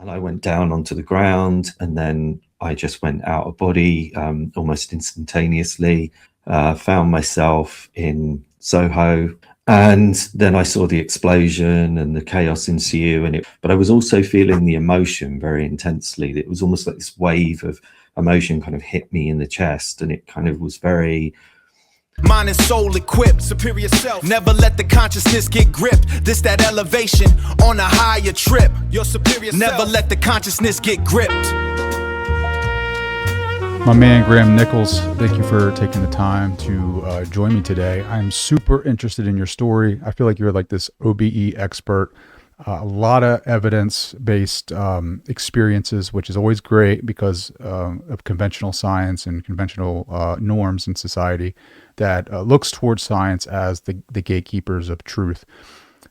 and I went down onto the ground, and then I just went out of body almost instantaneously. Found myself in Soho, and then I saw the explosion and the chaos ensue. But I was also feeling the emotion very intensely. It was almost like this wave of emotion kind of hit me in the chest, and it kind of was very. Mind and soul equipped, superior self. Never let the consciousness get gripped. This that elevation on a higher trip. Your superior self. Never let the consciousness get gripped. My man Graham Nichols, thank you for taking the time to join me today. I'm super interested in your story. I feel like you're like this OBE expert. A lot of evidence-based experiences, which is always great because of conventional science and conventional norms in society that looks towards science as the gatekeepers of truth.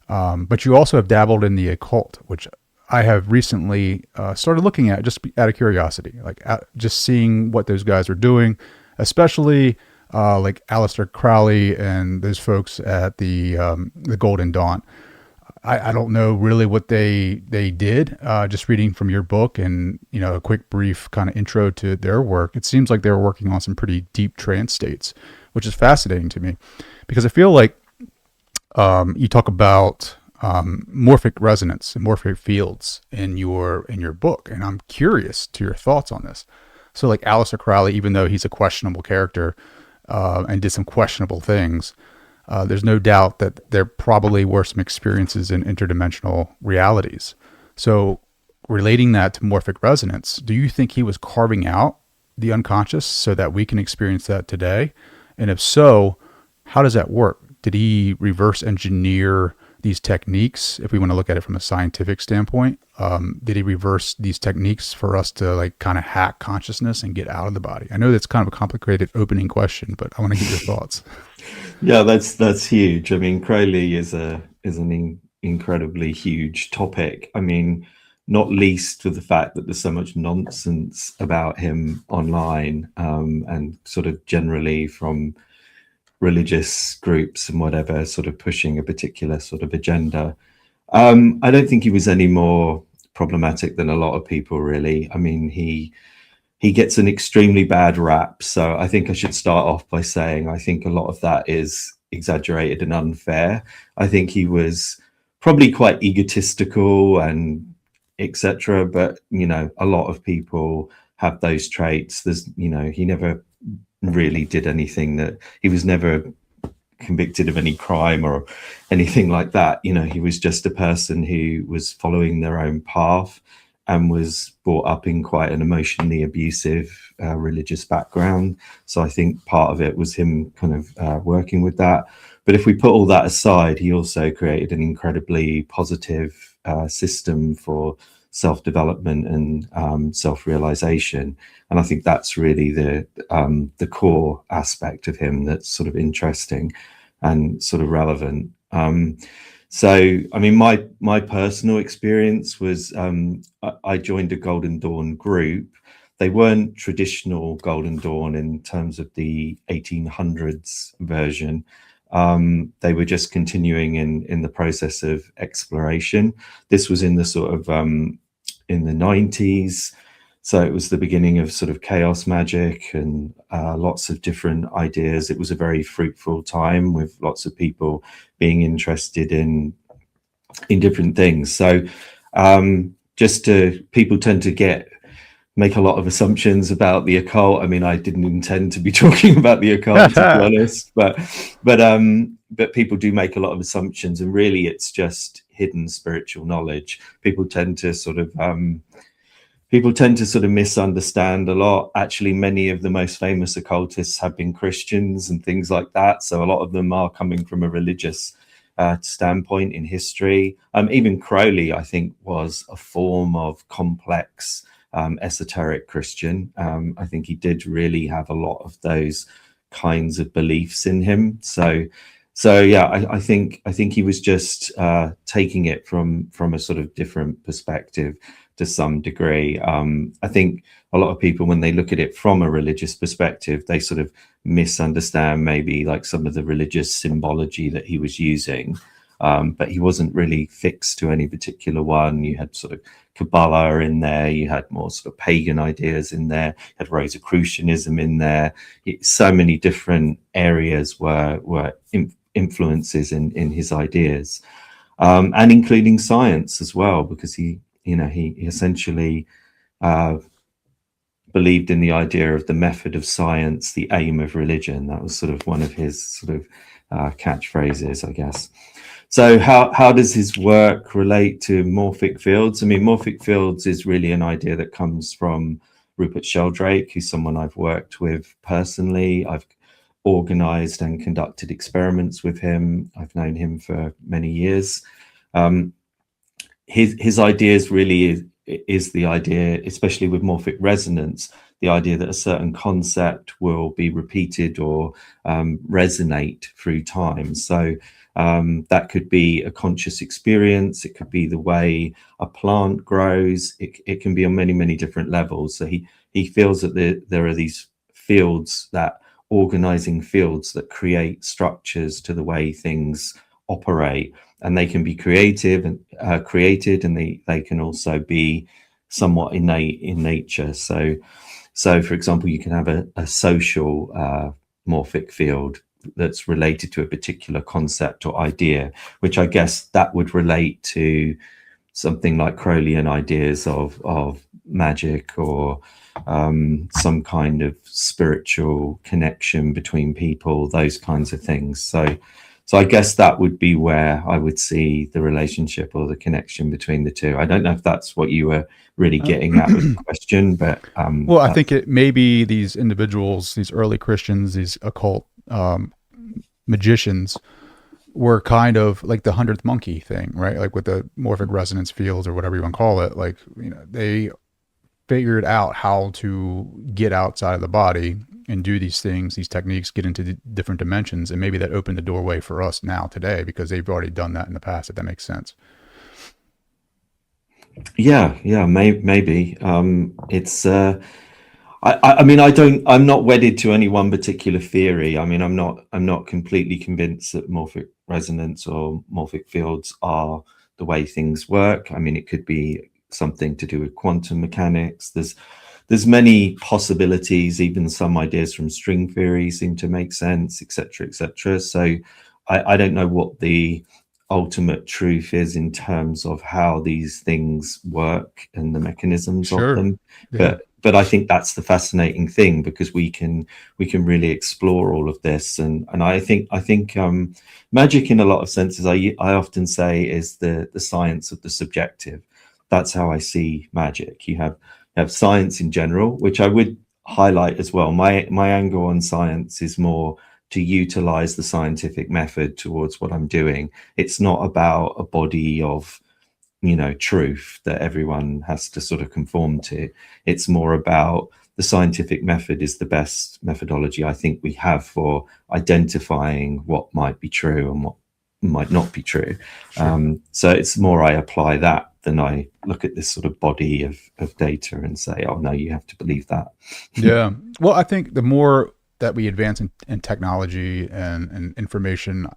But you also have dabbled in the occult, which I have recently started looking at just out of curiosity, like just seeing what those guys are doing, especially like Aleister Crowley and those folks at the Golden Dawn. I don't know really what they did. Just reading from your book and a quick brief kind of intro to their work, it seems like they were working on some pretty deep trance states, which is fascinating to me because I feel like you talk about morphic resonance and morphic fields in your book, and I'm curious to your thoughts on this. So like Aleister Crowley, even though he's a questionable character and did some questionable things, there's no doubt that there probably were some experiences in interdimensional realities. So relating that to morphic resonance, do you think he was carving out the unconscious so that we can experience that today? And if so, how does that work? Did he reverse engineer these techniques? If we want to look at it from a scientific standpoint, did he reverse these techniques for us to like kind of hack consciousness and get out of the body? I know that's kind of a complicated opening question, but I want to get your thoughts. Yeah, that's huge. I mean, Crowley is an incredibly huge topic. I mean, not least for the fact that there's so much nonsense about him online and sort of generally from religious groups and whatever, sort of pushing a particular sort of agenda. I don't think he was any more problematic than a lot of people, really. I mean, he gets an extremely bad rap. So I think I should start off by saying I think a lot of that is exaggerated and unfair. I think he was probably quite egotistical and etc. But, a lot of people have those traits. He never really did anything he was never convicted of any crime or anything like that. He was just a person who was following their own path and was brought up in quite an emotionally abusive religious background. So I think part of it was him kind of working with that. But if we put all that aside, he also created an incredibly positive system for self-development and self-realization. And I think that's really the core aspect of him that's sort of interesting and sort of relevant. So, I mean, my personal experience was I joined a Golden Dawn group. They weren't traditional Golden Dawn in terms of the 1800s version. They were just continuing in the process of exploration. This was in the sort of in the 90s. So it was the beginning of sort of chaos magic and lots of different ideas. It was a very fruitful time with lots of people being interested in different things. So people tend to make a lot of assumptions about the occult. I mean, I didn't intend to be talking about the occult, to be honest, but people do make a lot of assumptions, and really it's just hidden spiritual knowledge. People tend to sort of misunderstand a lot. Actually, many of the most famous occultists have been Christians and things like that. So a lot of them are coming from a religious standpoint in history. Even Crowley, I think, was a form of complex esoteric Christian. I think he did really have a lot of those kinds of beliefs in him. So yeah, I think he was just taking it from a sort of different perspective to some degree. I think a lot of people, when they look at it from a religious perspective, they sort of misunderstand maybe like some of the religious symbology that he was using. but he wasn't really fixed to any particular one. You had sort of Kabbalah in there, you had more sort of pagan ideas in there, you had Rosicrucianism in there. So many different areas were influences in his ideas, and including science as well, because he essentially believed in the idea of the method of science, the aim of religion. That was sort of one of his sort of catchphrases, I guess. So how does his work relate to morphic fields? I mean, morphic fields is really an idea that comes from Rupert Sheldrake, who's someone I've worked with personally. I've organized and conducted experiments with him. I've known him for many years. His ideas really is the idea, especially with morphic resonance, the idea that a certain concept will be repeated or resonate through time. So that could be a conscious experience. It could be the way a plant grows. It can be on many, many different levels. So he feels that there are these fields, that organizing fields that create structures to the way things operate, and they can be creative and created, and they can also be somewhat innate in nature. So for example, you can have a social morphic field that's related to a particular concept or idea, which I guess that would relate to something like Crowleyan ideas of magic, or some kind of spiritual connection between people, those kinds of things. So I guess that would be where I would see the relationship or the connection between the two. I don't know if that's what you were really getting at with the question, but well, I think it maybe these individuals, these early Christians, these occult magicians, were kind of like the 100th monkey thing, right? Like with the morphic resonance fields, or whatever you want to call it. Like, they figured out how to get outside of the body and do these things, these techniques, get into the different dimensions. And maybe that opened the doorway for us now today, because they've already done that in the past, if that makes sense. Yeah, maybe. It's I mean, I'm not wedded to any one particular theory. I mean, I'm not completely convinced that morphic resonance or morphic fields are the way things work. I mean, it could be something to do with quantum mechanics. There's many possibilities. Even some ideas from string theory seem to make sense, etc., etc. So I don't know what the ultimate truth is in terms of how these things work and the mechanisms of them. Yeah. But I think that's the fascinating thing, because we can really explore all of this. And I think magic, in a lot of senses, I often say, is the science of the subjective. That's how I see magic. You have science in general, which I would highlight as well. My angle on science is more to utilize the scientific method towards what I'm doing. It's not about a body of truth that everyone has to sort of conform to. It's more about the scientific method is the best methodology I think we have for identifying what might be true and what might not be true. Sure. So it's more I apply that than I look at this sort of body of data and say, oh no, you have to believe that. Yeah. Well, I think the more that we advance in technology and information,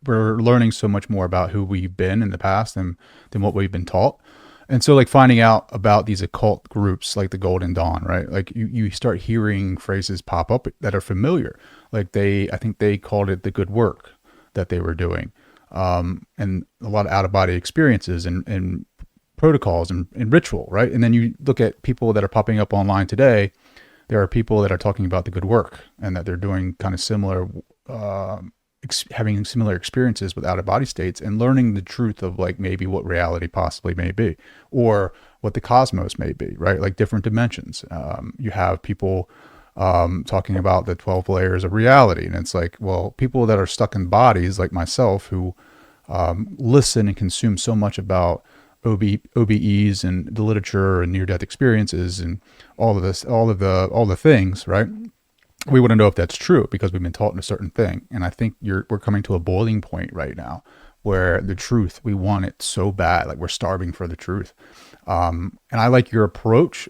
we're learning so much more about who we've been in the past than what we've been taught. And so, like, finding out about these occult groups like the Golden Dawn, right? Like you start hearing phrases pop up that are familiar. Like I think they called it the good work that they were doing. And a lot of out-of-body experiences and protocols and ritual, right? And then you look at people that are popping up online today. There are people that are talking about the good work and that they're doing kind of similar, having similar experiences with out-of-body states and learning the truth of, like, maybe what reality possibly may be, or what the cosmos may be, right? Like different dimensions. You have people talking about the 12 layers of reality. And it's like, well, people that are stuck in bodies like myself, who listen and consume so much about OBEs and the literature and near-death experiences and all of this, all the things, right? We wouldn't know if that's true because we've been taught a certain thing. And I think we're coming to a boiling point right now where the truth, we want it so bad, like we're starving for the truth. And I like your approach.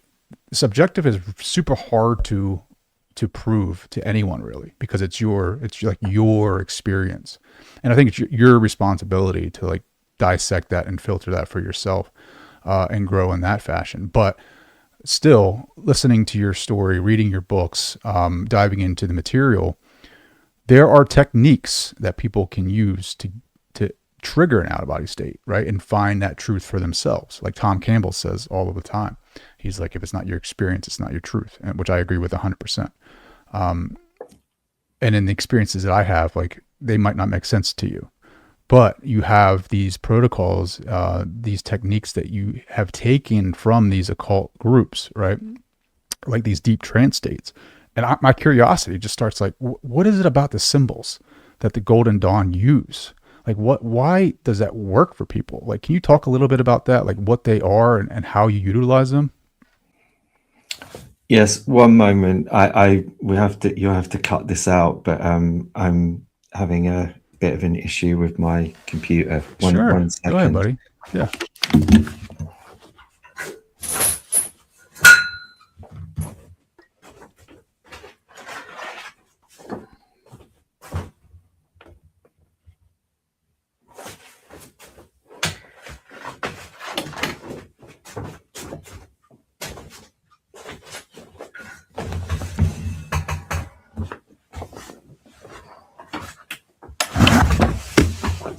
Subjective is super hard to to prove to anyone really, because it's like your experience. And I think it's your responsibility to like dissect that and filter that for yourself, and grow in that fashion. But still, listening to your story, reading your books, diving into the material, there are techniques that people can use to trigger an out-of-body state, right? And find that truth for themselves. Like Tom Campbell says all of the time. He's like, if it's not your experience, it's not your truth, and which I agree with 100%. And in the experiences that I have, like, they might not make sense to you, but you have these protocols, these techniques that you have taken from these occult groups, right? Like these deep trance states. And my curiosity just starts like, what is it about the symbols that the Golden Dawn use? Like why does that work for people? Like, can you talk a little bit about that? Like what they are and how you utilize them? Yes, one moment. You'll have to cut this out, but I'm having a bit of an issue with my computer. Sure. One second. Go ahead, buddy. Yeah.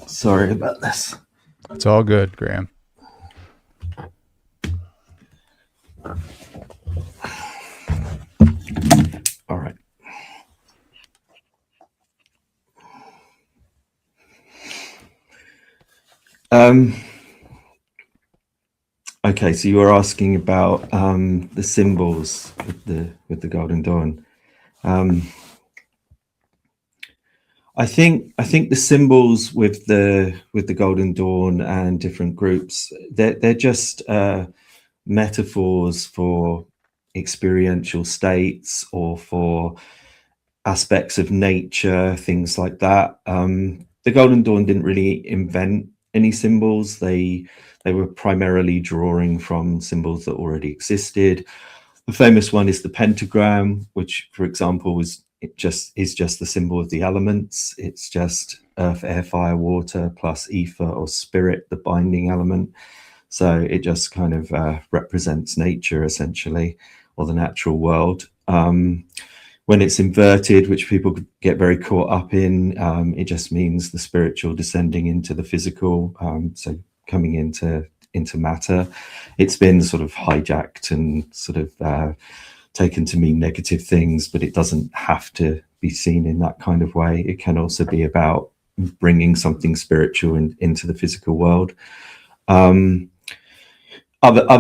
Sorry about this. It's all good, Graham. All right. Okay, so you were asking about the symbols with the Golden Dawn. I think the symbols with the Golden Dawn and different groups, they're just metaphors for experiential states or for aspects of nature, things like that. The Golden Dawn didn't really invent any symbols. They were primarily drawing from symbols that already existed. The famous one is the pentagram, which, for example, is just the symbol of the elements. It's just earth, air, fire, water plus ether or spirit, the binding element. So it just kind of represents nature essentially, or the natural world. When it's inverted, which people get very caught up in, it just means the spiritual descending into the physical, so coming into matter. It's been sort of hijacked and sort of taken to mean negative things, but it doesn't have to be seen in that kind of way. It can also be about bringing something spiritual into the physical world. Other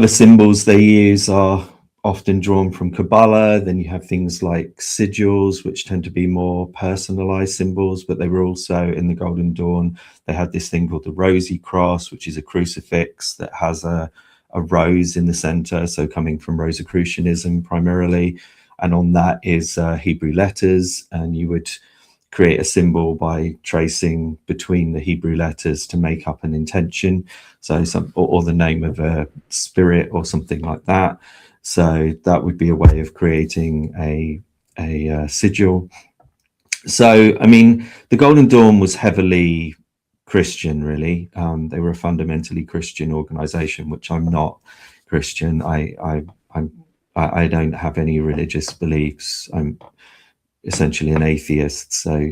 symbols they use are often drawn from Kabbalah. Then you have things like sigils, which tend to be more personalized symbols, but they were also in the Golden Dawn. They had this thing called the Rosy Cross, which is a crucifix that has a rose in the center, so coming from Rosicrucianism primarily, and on that is Hebrew letters, and you would create a symbol by tracing between the Hebrew letters to make up an intention, so or the name of a spirit or something like that. So that would be a way of creating a sigil. So I mean, the Golden Dawn was heavily Christian, really. They were a fundamentally Christian organization, which I'm not Christian. I don't have any religious beliefs. I'm essentially an atheist. So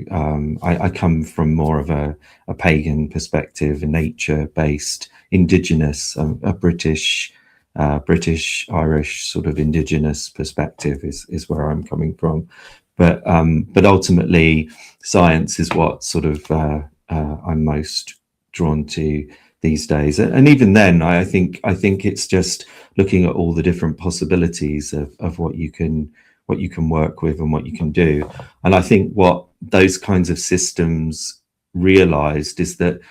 I come from more of a pagan perspective, a nature-based, indigenous, a British, Irish sort of indigenous perspective is where I'm coming from. But ultimately, science is what sort of I'm most drawn to these days, and even then, I think it's just looking at all the different possibilities of what you can work with and what you can do. And I think what those kinds of systems realized is that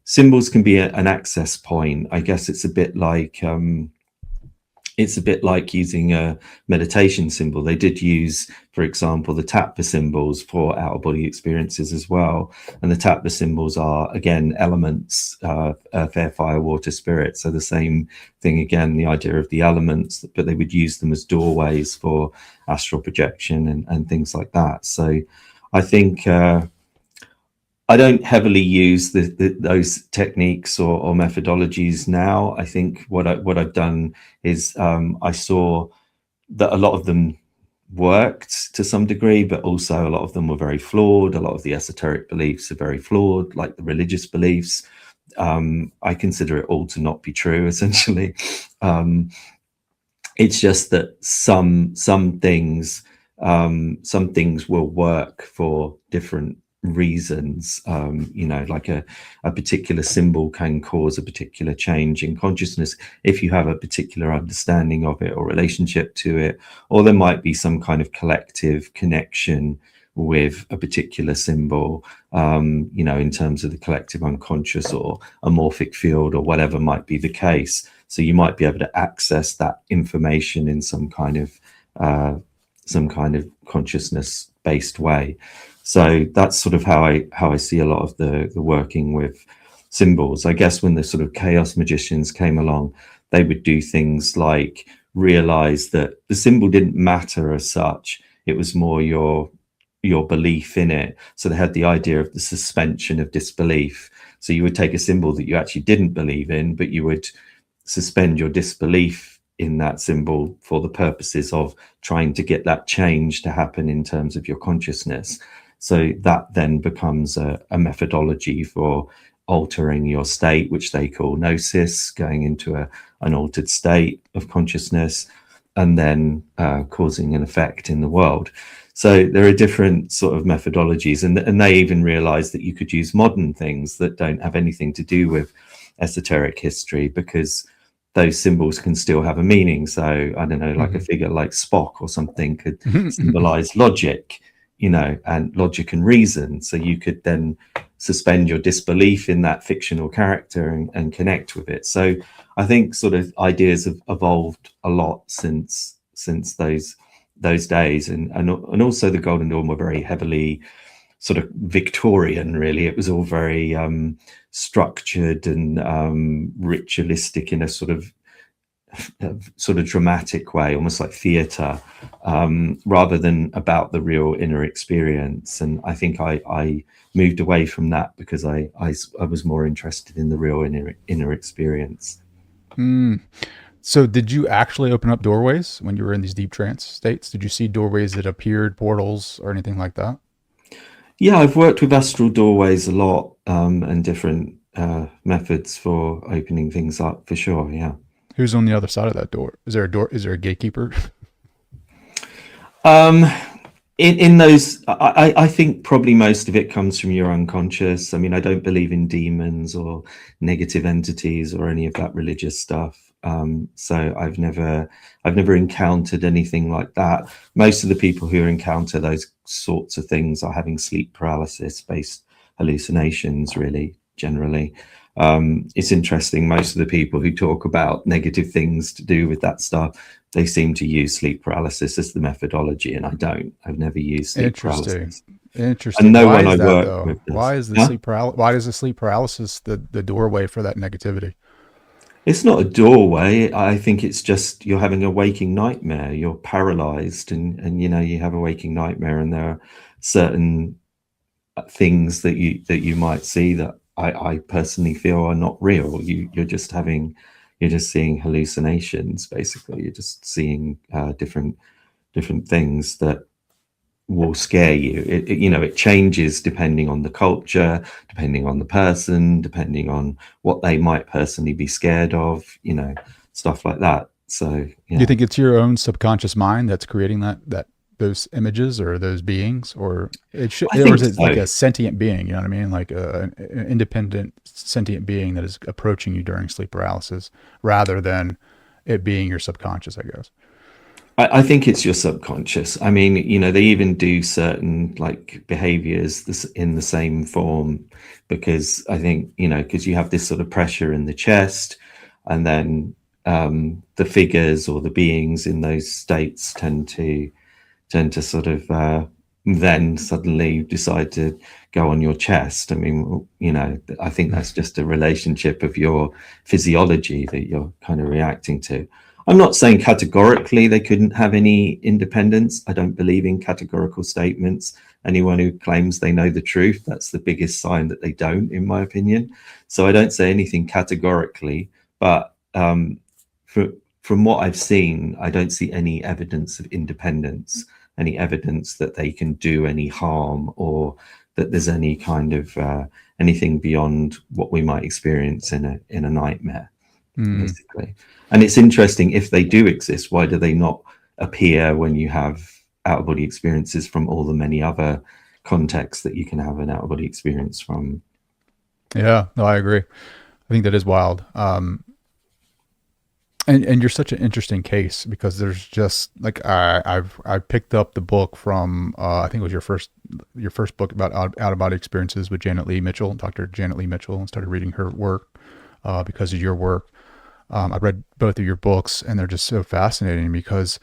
symbols can be an access point. I guess it's a bit like it's a bit like using a meditation symbol. They did use, for example, the tattva symbols for outer body experiences as well. And the tattva symbols are, again, elements, earth, air, fire, water, spirit. So the same thing, again, the idea of the elements, but they would use them as doorways for astral projection and things like that. So I think I don't heavily use those techniques or methodologies now. I think what I've done is I saw that a lot of them worked to some degree, but also a lot of them were very flawed. A lot of the esoteric beliefs are very flawed, like the religious beliefs. I consider it all to not be true, essentially. It's just that some things will work for different reasons. Like a particular symbol can cause a particular change in consciousness if you have a particular understanding of it or relationship to it, or there might be some kind of collective connection with a particular symbol, in terms of the collective unconscious or a morphic field or whatever might be the case. So you might be able to access that information in some kind of consciousness based way. So that's sort of how I see a lot of the working with symbols. I guess when the sort of chaos magicians came along, they would do things like realize that the symbol didn't matter as such. It was more your belief in it. So they had the idea of the suspension of disbelief. So you would take a symbol that you actually didn't believe in, but you would suspend your disbelief in that symbol for the purposes of trying to get that change to happen in terms of your consciousness. So that then becomes a methodology for altering your state, which they call gnosis, going into an altered state of consciousness, and then causing an effect in the world. So there are different sort of methodologies, and they even realized that you could use modern things that don't have anything to do with esoteric history, because those symbols can still have a meaning. So I don't know, like a figure like Spock or something could symbolize logic, and logic and reason. So you could then suspend your disbelief in that fictional character and connect with it. So I think sort of ideas have evolved a lot since those days, and also the Golden Dawn were very heavily sort of Victorian, really. It was all very structured and ritualistic in a sort of dramatic way, almost like theatre, rather than about the real inner experience. And I think I moved away from that because I was more interested in the real inner experience. So did you actually open up doorways when you were in these deep trance states? Did you see doorways that appeared, portals or anything like that? Yeah, I've worked with astral doorways a lot, and different methods for opening things up, for sure. Yeah. Who's on the other side of that door? Is there a door? Is there a gatekeeper? In those, I think probably most of it comes from your unconscious. I mean, I don't believe in demons or negative entities or any of that religious stuff. So I've never encountered anything like that. Most of the people who encounter those sorts of things are having sleep paralysis based hallucinations, really, generally. It's interesting, most of the people who talk about negative things to do with that stuff, they seem to use sleep paralysis as the methodology, and I've never used sleep paralysis. Interesting. And no why one is I that, work though? with does. Why is the why is the sleep paralysis the doorway for that negativity? It's not a doorway. I think it's just you're having a waking nightmare. You're paralyzed, and you have a waking nightmare, and there are certain things that you might see that I personally feel are not real. You're just seeing hallucinations. Basically, you're just seeing different things that will scare you. It changes depending on the culture, depending on the person, depending on what they might personally be scared of, stuff like that. So Do you think it's your own subconscious mind that's creating that those images or those beings, or is it like a sentient being? You know what I mean? Like an independent sentient being that is approaching you during sleep paralysis, rather than it being your subconscious, I guess. I think it's your subconscious. I mean, they even do certain like behaviors in the same form, because I think, because you have this sort of pressure in the chest, and then the figures or the beings in those states tend to sort of then suddenly decide to go on your chest. I mean, I think that's just a relationship of your physiology that you're kind of reacting to. I'm not saying categorically they couldn't have any independence. I don't believe in categorical statements. Anyone who claims they know the truth, that's the biggest sign that they don't, in my opinion. So I don't say anything categorically, but from what I've seen, I don't see any evidence of independence, any evidence that they can do any harm, or that there's any kind of anything beyond what we might experience in a nightmare, basically. And it's interesting, if they do exist, why do they not appear when you have out-of-body experiences from all the many other contexts that you can have an out-of-body experience from? Yeah, no, I agree. I think that is wild. And you're such an interesting case, because there's just like I picked up the book from I think it was your first book about out of body experiences with Dr. Janet Lee Mitchell, and started reading her work because of your work. I read both of your books, and they're just so fascinating because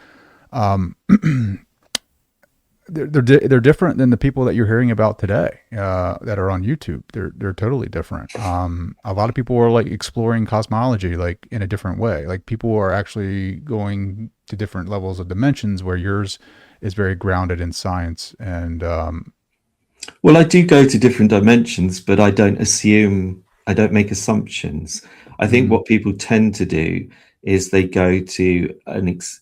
they're different than the people that you're hearing about today that are on YouTube. They're totally different. A lot of people are like exploring cosmology like in a different way. Like people are actually going to different levels of dimensions, where yours is very grounded in science. And well, I do go to different dimensions, but I don't make assumptions. I think what people tend to do is they go to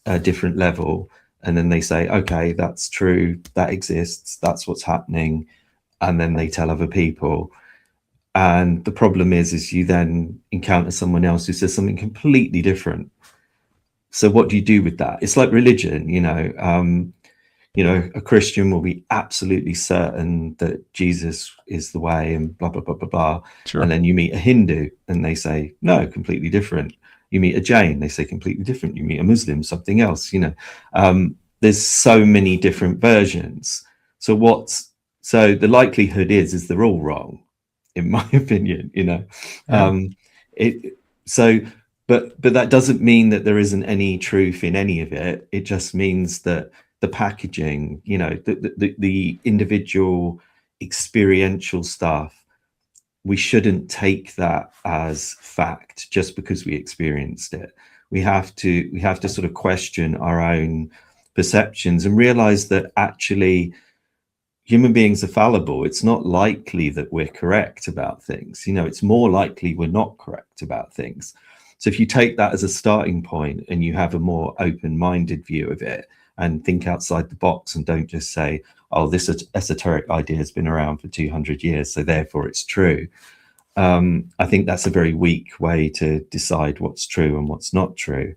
a different level, and then they say, okay, that's true, that exists, that's what's happening, and then they tell other people. And the problem is you then encounter someone else who says something completely different. So what do you do with that? It's like religion, a Christian will be absolutely certain that Jesus is the way, and blah, blah, blah, blah, blah. Sure. And then you meet a Hindu and they say, no, completely different. You meet a Jain, they say completely different. You meet a Muslim, something else, there's so many different versions. So the likelihood is they're all wrong, in my opinion, but that doesn't mean that there isn't any truth in any of it. It just means that the packaging, the individual experiential stuff, we shouldn't take that as fact just because we experienced it. We have to sort of question our own perceptions and realize that actually human beings are fallible. It's not likely that we're correct about things. It's more likely we're not correct about things. So if you take that as a starting point and you have a more open-minded view of it and think outside the box and don't just say, oh, this esoteric idea has been around for 200 years, so therefore it's true. I think that's a very weak way to decide what's true and what's not true.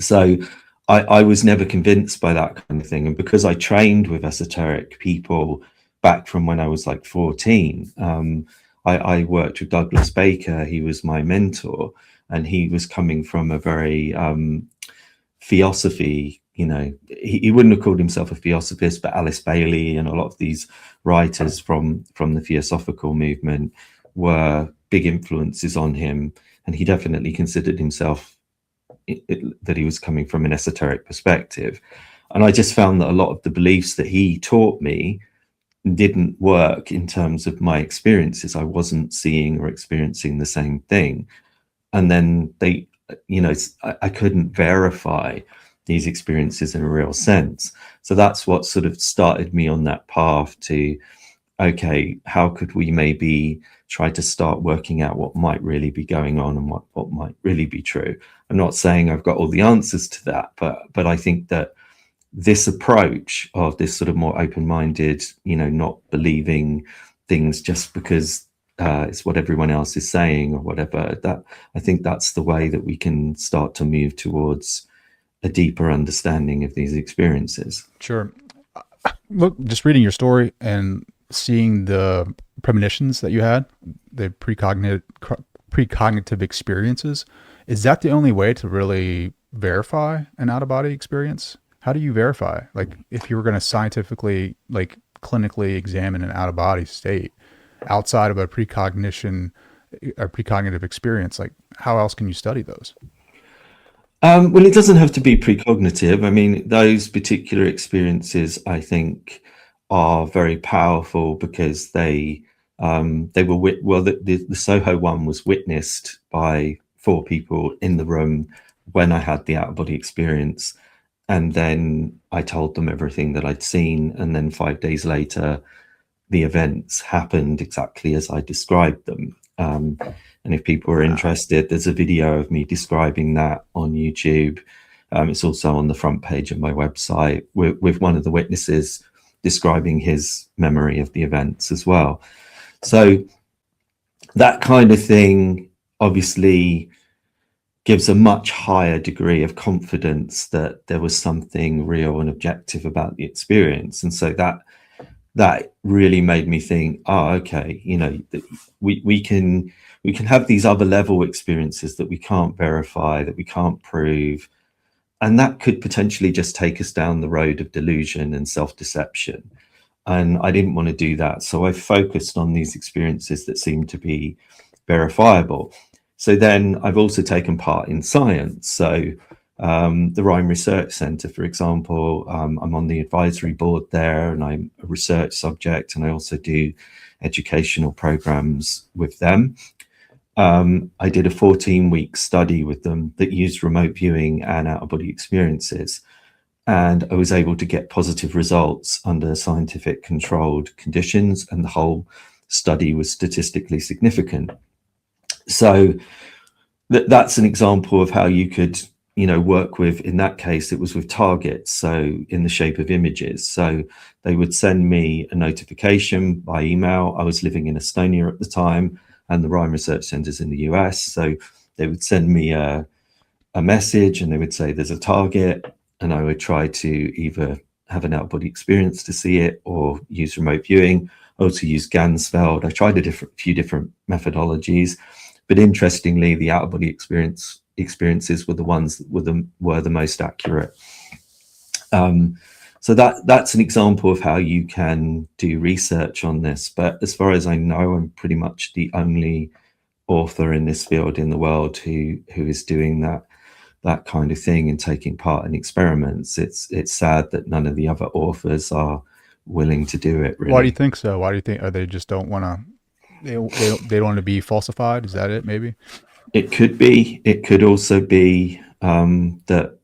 So I was never convinced by that kind of thing. And because I trained with esoteric people back from when I was like 14, I worked with Douglas Baker. He was my mentor, and he was coming from a very theosophy, he wouldn't have called himself a theosophist, but Alice Bailey and a lot of these writers from the theosophical movement were big influences on him. And he definitely considered himself that he was coming from an esoteric perspective. And I just found that a lot of the beliefs that he taught me didn't work in terms of my experiences. I wasn't seeing or experiencing the same thing. And then I couldn't verify these experiences in a real sense. So that's what sort of started me on that path to, okay, how could we maybe try to start working out what might really be going on and what might really be true. I'm not saying I've got all the answers to that, but I think that this approach of this sort of more open-minded, not believing things just because it's what everyone else is saying or whatever, that I think that's the way that we can start to move towards a deeper understanding of these experiences. Sure. Look, just reading your story and seeing the premonitions that you had, the precognitive experiences, is that the only way to really verify an out-of-body experience? How do you verify? Like, if you were going to scientifically, like clinically examine an out-of-body state outside of a precognitive experience, like how else can you study those? Well, it doesn't have to be precognitive. I mean, those particular experiences, I think, are very powerful because they were the Soho one was witnessed by 4 people in the room when I had the out of body experience, and then I told them everything that I'd seen, and then 5 days later, the events happened exactly as I described them. And if people are interested, there's a video of me describing that on YouTube. It's also on the front page of my website with one of the witnesses describing his memory of the events as well. So that kind of thing obviously gives a much higher degree of confidence that there was something real and objective about the experience. And so that really made me think, oh, okay, you know, we can have these other level experiences that we can't verify, that we can't prove, and that could potentially just take us down the road of delusion and self-deception. And I didn't want to do that, so I focused on these experiences that seemed to be verifiable. So then I've also taken part in science. So the Rhine Research Centre, for example, I'm on the advisory board there, and I'm a research subject, and I also do educational programs with them. I did a 14-week study with them that used remote viewing and out-of-body experiences, and I was able to get positive results under scientific controlled conditions, and the whole study was statistically significant. So that's an example of how you could, you know, work with, in that case, it was with targets, so in the shape of images. So they would send me a notification by email. I was living in Estonia at the time, and the Rhine Research Centre's in the US. So they would send me a message, and they would say there's a target, and I would try to either have an out-of-body experience to see it or use remote viewing. I also used Ganzfeld. I tried a few different methodologies, but interestingly, the out-of-body experiences were the ones that were the most accurate. So that's an example of how you can do research on this. But as far as I know, I'm pretty much the only author in this field in the world who is doing that kind of thing and taking part in experiments. It's sad that none of the other authors are willing to do it, really. Why do you think so? Why do you think? Are they just don't want to? They don't want to be falsified? Is that it? Maybe it could be. It could also be that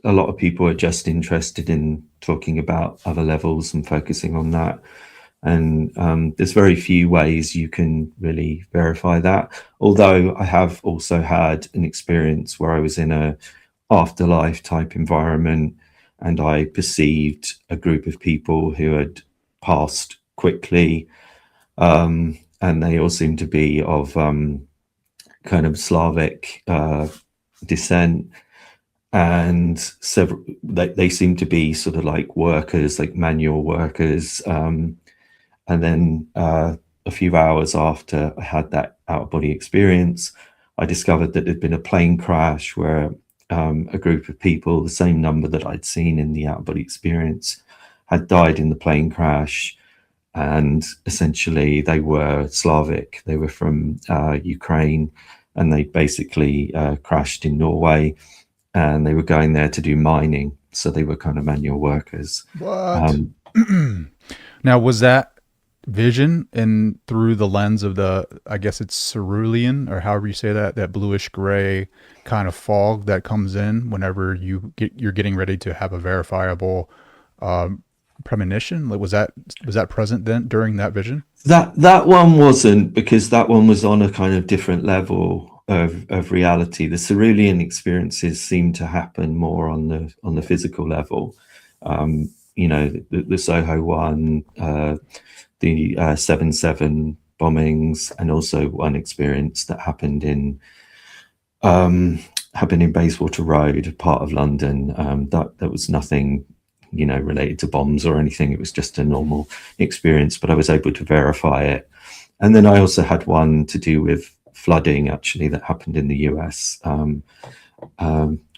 a lot of people are just interested in talking about other levels and focusing on that. And there's very few ways you can really verify that. Although I have also had an experience where I was in a afterlife type environment, and I perceived a group of people who had passed quickly, and they all seemed to be of kind of Slavic descent, and several they seemed to be sort of like workers, like manual workers. And then a few hours after I had that out-of-body experience, I discovered that there'd been a plane crash where a group of people, the same number that I'd seen in the out-of-body experience, had died in the plane crash. And essentially they were Slavic. They were from Ukraine, and they basically crashed in Norway, and they were going there to do mining. So they were kind of manual workers. What? Now, was that vision and through the lens of the, I guess it's cerulean, or however you say that bluish gray kind of fog that comes in whenever you're getting ready to have a verifiable premonition? Like, was that present then during that vision? That one wasn't, because that one was on a kind of different level of reality. The cerulean experiences seem to happen more on the physical level. You know, the Soho one, the 7/7 bombings, and also one experience that happened in Bayswater Road, part of London. That was nothing, you know, related to bombs or anything. It was just a normal experience, but I was able to verify it. And then I also had one to do with flooding, actually, that happened in the US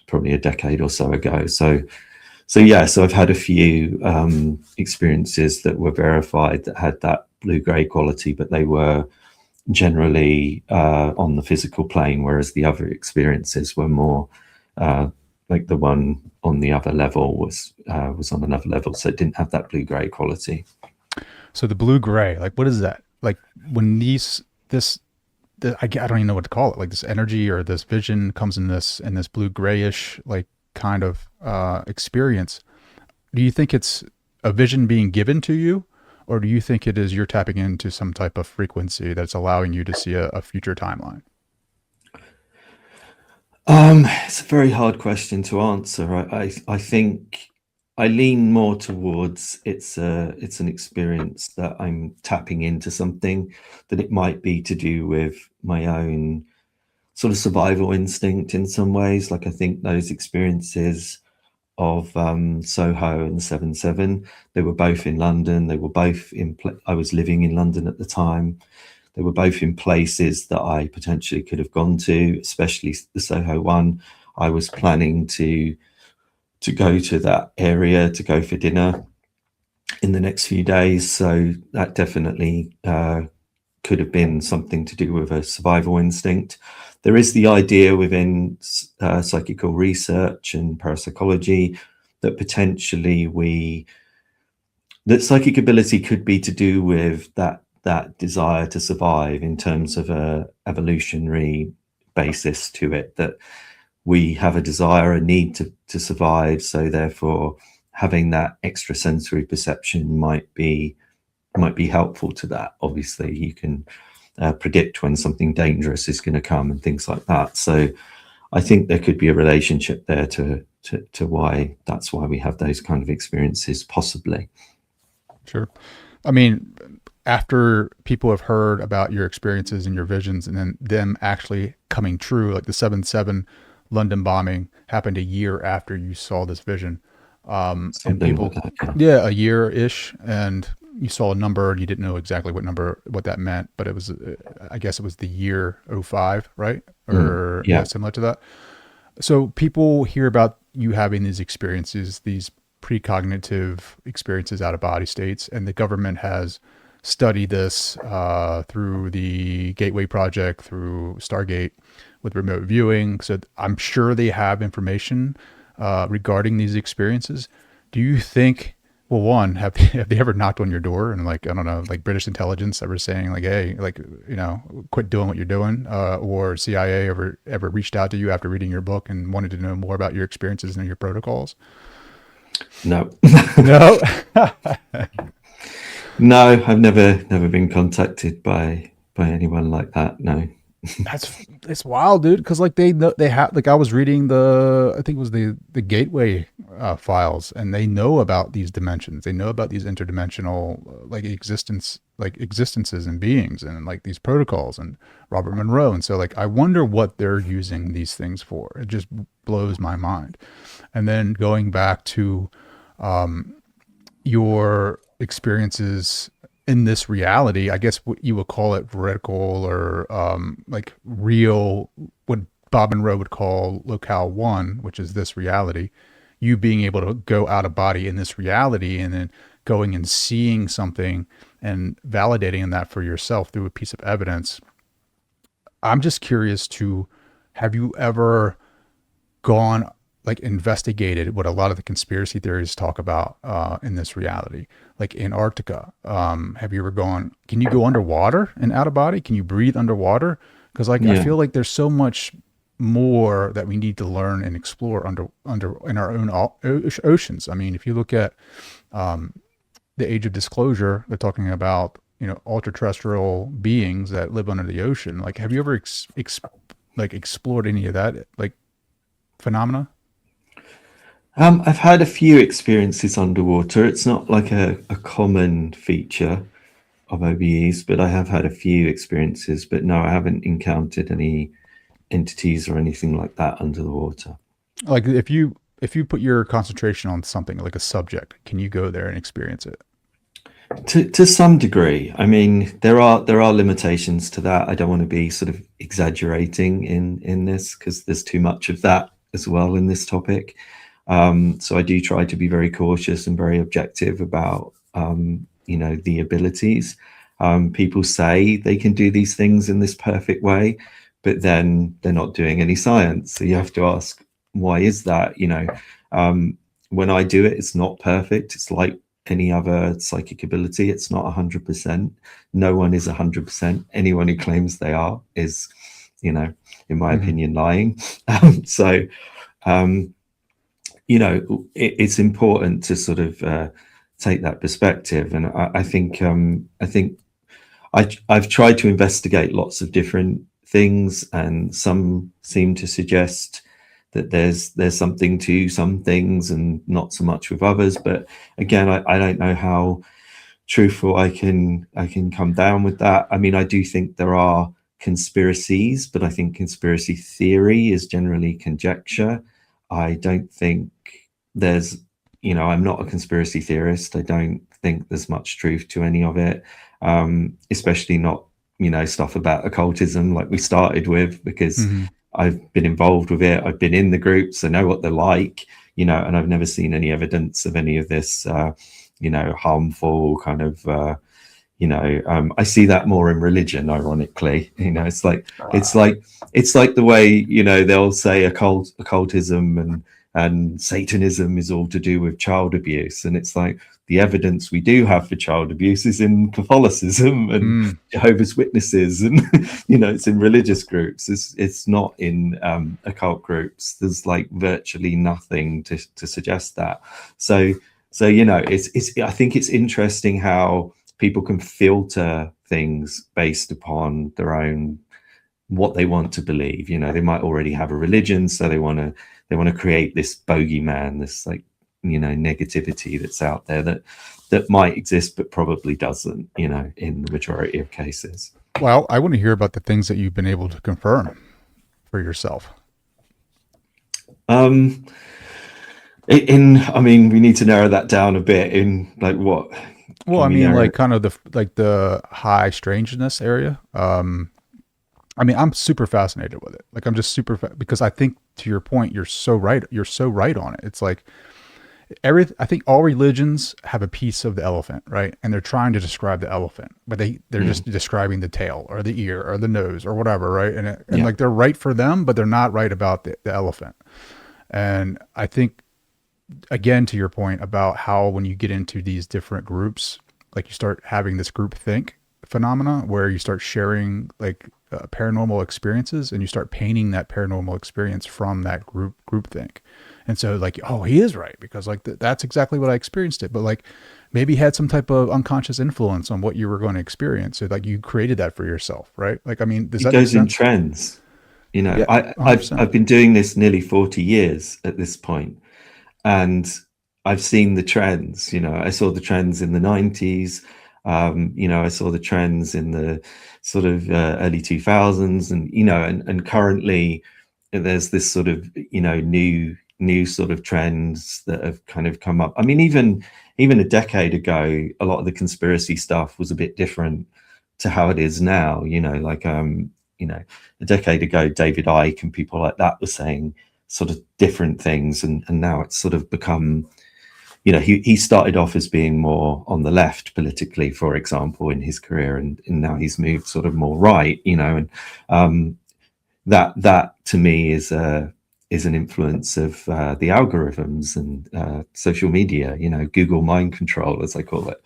probably a decade or so ago. So I've had a few experiences that were verified that had that blue-gray quality, but they were generally on the physical plane, whereas the other experiences were more like the one on the other level was on another level, so it didn't have that blue-gray quality. So the blue-gray, like, what is that? Like when I don't even know what to call it. Like this energy or this vision comes in this blue-grayish like kind of experience. Do you think it's a vision being given to you, or do you think it is you're tapping into some type of frequency that's allowing you to see a future timeline? It's a very hard question to answer. I think I lean more towards it's an experience that I'm tapping into something, that it might be to do with my own sort of survival instinct in some ways. Like I think those experiences of Soho and 7/7, they were both in London. They were both I was living in London at the time. They were both in places that I potentially could have gone to, especially the Soho one. I was planning to go to that area to go for dinner in the next few days. So that definitely could have been something to do with a survival instinct. There is the idea within psychical research and parapsychology that potentially that psychic ability could be to do with that desire to survive in terms of a evolutionary basis to it, that we have a desire, a need to survive. So therefore having that extrasensory perception might be helpful to that. Obviously you can predict when something dangerous is going to come and things like that. So I think there could be a relationship there to why we have those kind of experiences, possibly. Sure. I mean, after people have heard about your experiences and your visions and then them actually coming true, like the 7/7 London bombing happened a year after you saw this vision. And people, like that, yeah, a year-ish, and you saw a number and you didn't know exactly what that meant, but it was, I guess it was the year 05, right? Or yeah, similar to that. So people hear about you having these experiences, these precognitive experiences, out of body states, and the government has studied this through the Gateway Project, through Stargate, with remote viewing. So I'm sure they have information regarding these experiences. Do you think, well, one, have they ever knocked on your door and, like, I don't know, like British intelligence ever saying like, hey, like, you know, quit doing what you're doing, or CIA ever reached out to you after reading your book and wanted to know more about your experiences and your protocols? No. No. No, I've never been contacted by anyone like that. No. It's wild, dude. Because like they have, like, I was reading I think it was the Gateway files, and they know about these dimensions. They know about these interdimensional existences and beings, and like these protocols and Robert Monroe. And so, like, I wonder what they're using these things for. It just blows my mind. And then going back to your experiences in this reality, I guess what you would call it vertical, or like real, what Bob Monroe would call locale one, which is this reality. You being able to go out of body in this reality and then going and seeing something and validating that for yourself through a piece of evidence. I'm just curious have you ever gone, like, investigated what a lot of the conspiracy theories talk about in this reality, like Antarctica? Have you ever can you go underwater and out of body? Can you breathe underwater? Because, like, I feel like there's so much more that we need to learn and explore under in our own oceans. I mean, if you look at the Age of Disclosure, they're talking about, you know, ultra-terrestrial beings that live under the ocean. Like, have you ever explored any of that, like, phenomena? I've had a few experiences underwater. It's not like a common feature of OBEs, but I have had a few experiences. But no, I haven't encountered any entities or anything like that under the water. Like, if you put your concentration on something, like a subject, can you go there and experience it? To some degree. I mean, there are limitations to that. I don't want to be sort of exaggerating in this, because there's too much of that as well in this topic. So I do try to be very cautious and very objective about, you know, the abilities. People say they can do these things in this perfect way, but then they're not doing any science. So you have to ask, why is that? When I do it, it's not perfect. It's like any other psychic ability. It's not 100%. No one is 100%. Anyone who claims they are is, in my opinion, lying. It's important to sort of take that perspective. And I think I've tried to investigate lots of different things, and some seem to suggest that there's something to some things and not so much with others. But again, I don't know how truthful I can come down with that. I mean, I do think there are conspiracies, but I think conspiracy theory is generally conjecture. I don't think there's, I'm not a conspiracy theorist. I don't think there's much truth to any of it, especially not, stuff about occultism like we started with, because I've been involved with it. I've been in the groups. I know what they're like, and I've never seen any evidence of any of this, harmful kind of, I see that more in religion, ironically. It's like the way, they'll say occultism and Satanism is all to do with child abuse. And it's like, the evidence we do have for child abuse is in Catholicism and Jehovah's Witnesses, and it's in religious groups. It's not in occult groups. There's like virtually nothing to suggest that. So it's I think it's interesting how people can filter things based upon their own, what they want to believe. They might already have a religion, so they want to create this bogeyman, this like, negativity that's out there that might exist but probably doesn't, in the majority of cases. Well, I want to hear about the things that you've been able to confirm for yourself. We need to narrow that down a bit. In like what? Well, like kind of the high strangeness area. I'm super fascinated with it. Like, I'm just because I think, to your point, you're so right. You're so right on it. It's like I think all religions have a piece of the elephant, right? And they're trying to describe the elephant, but they're just describing the tail or the ear or the nose or whatever, right? And like, they're right for them, but they're not right about the elephant. And I think, again, to your point about how when you get into these different groups, like you start having this group think phenomena where you start sharing like paranormal experiences, and you start painting that paranormal experience from that group think. And so like, oh, he is right, because like that's exactly what I experienced it. But like, maybe had some type of unconscious influence on what you were going to experience. So like, you created that for yourself, right? Like, does that goes in trends? I've been doing this nearly 40 years at this point, and I've seen the trends. I saw the trends in the 90s. I saw the trends in the sort of early 2000s, and currently there's this sort of, new sort of trends that have kind of come up. I mean, even a decade ago, a lot of the conspiracy stuff was a bit different to how it is now. A decade ago, David Icke and people like that were saying sort of different things, and now it's sort of become, he started off as being more on the left politically, for example, in his career, and now he's moved sort of more right, and that to me is an influence of the algorithms and social media, Google mind control, as I call it.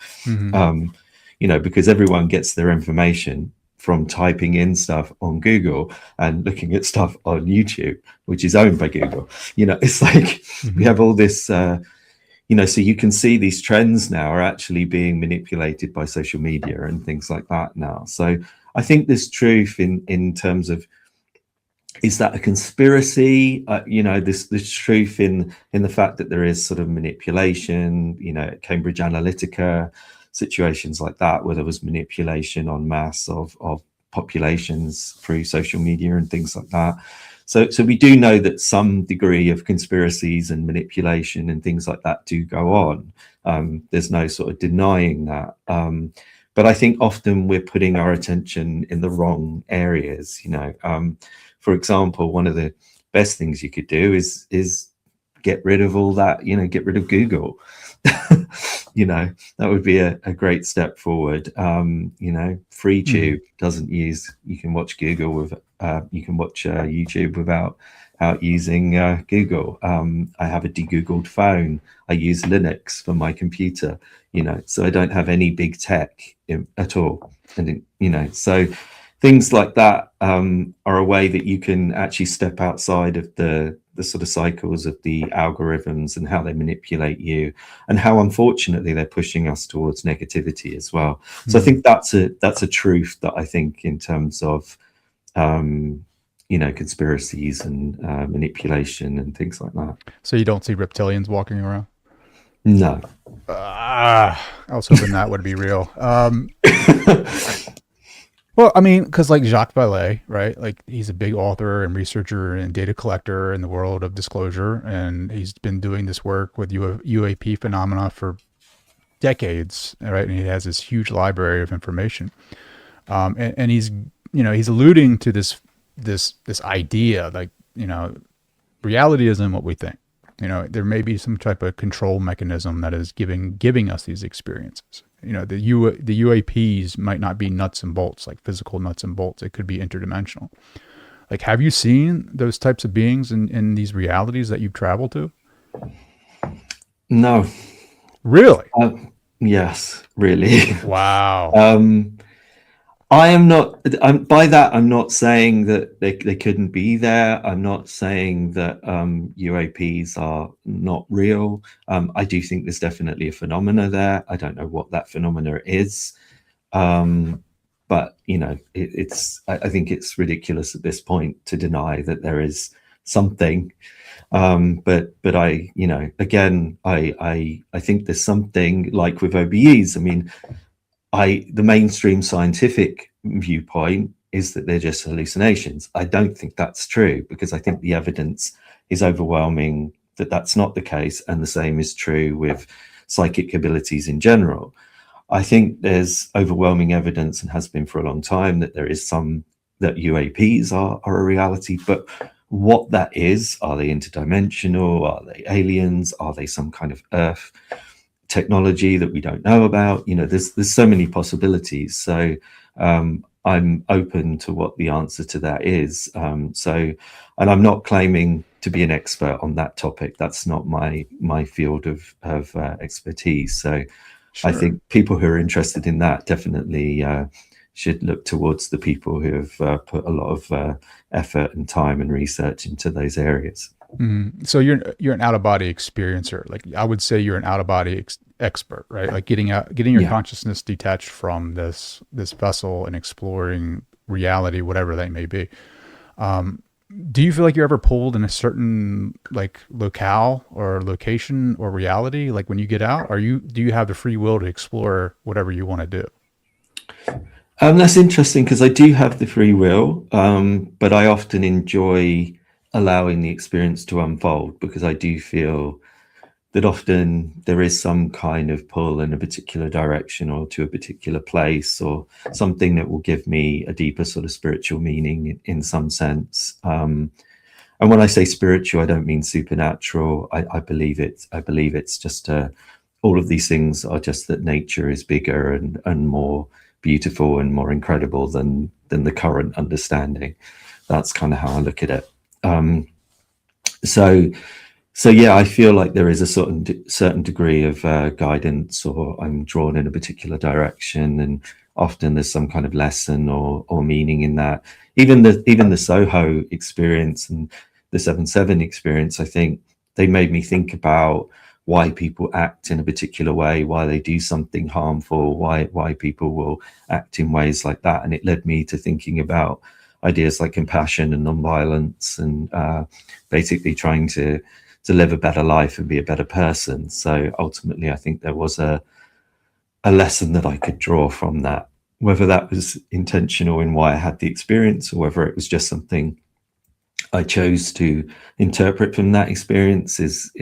Because everyone gets their information from typing in stuff on Google and looking at stuff on YouTube, which is owned by Google. It's like we have all this, so you can see these trends now are actually being manipulated by social media and things like that now. So I think there's truth in terms of, is that a conspiracy? This truth in the fact that there is sort of manipulation, Cambridge Analytica, situations like that, where there was manipulation en masse of populations through social media and things like that. So we do know that some degree of conspiracies and manipulation and things like that do go on. There's no sort of denying that. But I think often we're putting our attention in the wrong areas. For example, one of the best things you could do is get rid of all that, get rid of Google. You know, that would be a great step forward. You know, free tube doesn't use, you can watch Google with, you can watch YouTube without using Google. I have a de-Googled phone. I use Linux for my computer, you know, so I don't have any big tech at all. And, you know, so things like that are a way that you can actually step outside of the sort of cycles of the algorithms and how they manipulate you, and how unfortunately they're pushing us towards negativity as well. So I think that's a truth that I think in terms of you know, conspiracies and manipulation and things like that. So you don't see reptilians walking around? No. I was hoping that would be real. Well, I mean, because like Jacques Vallée, right? Like he's a big author and researcher and data collector in the world of disclosure, and he's been doing this work with UAP phenomena for decades, right? And he has this huge library of information, and he's, you know, he's alluding to this idea, like, you know, reality isn't what we think. You know, there may be some type of control mechanism that is giving us these experiences. You know, the UAPs might not be nuts and bolts, like physical nuts and bolts. It could be interdimensional. Like, have you seen those types of beings in these realities that you've traveled to? No. Really? Yes, really. Wow. I am not, by that, I'm not saying that they couldn't be there. I'm not saying that UAPs are not real. I do think there's definitely a phenomena there. I don't know what that phenomena is. But, you know, I think it's ridiculous at this point to deny that there is something. But I, you know, again, I think there's something like with OBEs. I mean, the mainstream scientific viewpoint is that they're just hallucinations. I don't think that's true, because I think the evidence is overwhelming that that's not the case, and the same is true with psychic abilities in general. I think there's overwhelming evidence, and has been for a long time, that there is that UAPs are a reality, but what that is, are they interdimensional? Are they aliens? Are they some kind of Earth technology that we don't know about? You know, there's so many possibilities. So I'm open to what the answer to that is. And I'm not claiming to be an expert on that topic. That's not my field of expertise. So sure. I think people who are interested in that definitely should look towards the people who have put a lot of effort and time and research into those areas. Mm-hmm. So you're an out-of-body experiencer. Like, I would say you're an out-of-body expert, right? Like getting your consciousness detached from this vessel and exploring reality, whatever that may be. Do you feel like you're ever pulled in a certain like locale or location or reality? Like when you get out, do you have the free will to explore whatever you want to do? That's interesting, because I do have the free will, but I often enjoy allowing the experience to unfold, because I do feel that often there is some kind of pull in a particular direction, or to a particular place, or something that will give me a deeper sort of spiritual meaning in some sense. And when I say spiritual, I don't mean supernatural. I believe it's just all of these things are just that nature is bigger and more beautiful and more incredible than the current understanding. That's kind of how I look at it. So yeah, I feel like there is a certain degree of guidance, or I'm drawn in a particular direction, and often there's some kind of lesson or meaning in that. Even the Soho experience and the 7/7 experience, I think they made me think about why people act in a particular way, why they do something harmful, why people will act in ways like that, and it led me to thinking about ideas like compassion and nonviolence, and basically trying to live a better life and be a better person. So ultimately, I think there was a lesson that I could draw from that. Whether that was intentional in why I had the experience, or whether it was just something I chose to interpret from that experience, is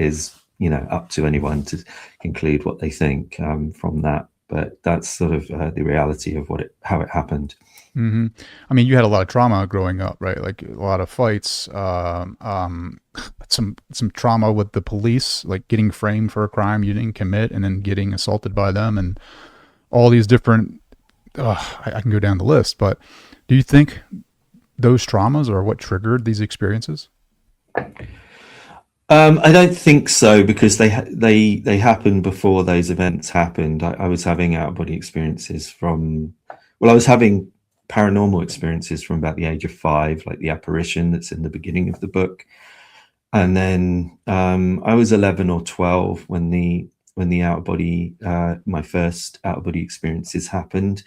you know, up to anyone to conclude what they think from that. But that's sort of the reality of how it happened. Mm-hmm. I mean, you had a lot of trauma growing up, right? Like a lot of fights. some trauma with the police, like getting framed for a crime you didn't commit and then getting assaulted by them, and all these different, I can go down the list, but do you think those traumas are what triggered these experiences? I don't think so, because they happened before those events happened. I was having out of body experiences I was having paranormal experiences from about the age of 5, like the apparition that's in the beginning of the book. And then I was 11 or 12 when the out of body, my first out of body experiences happened.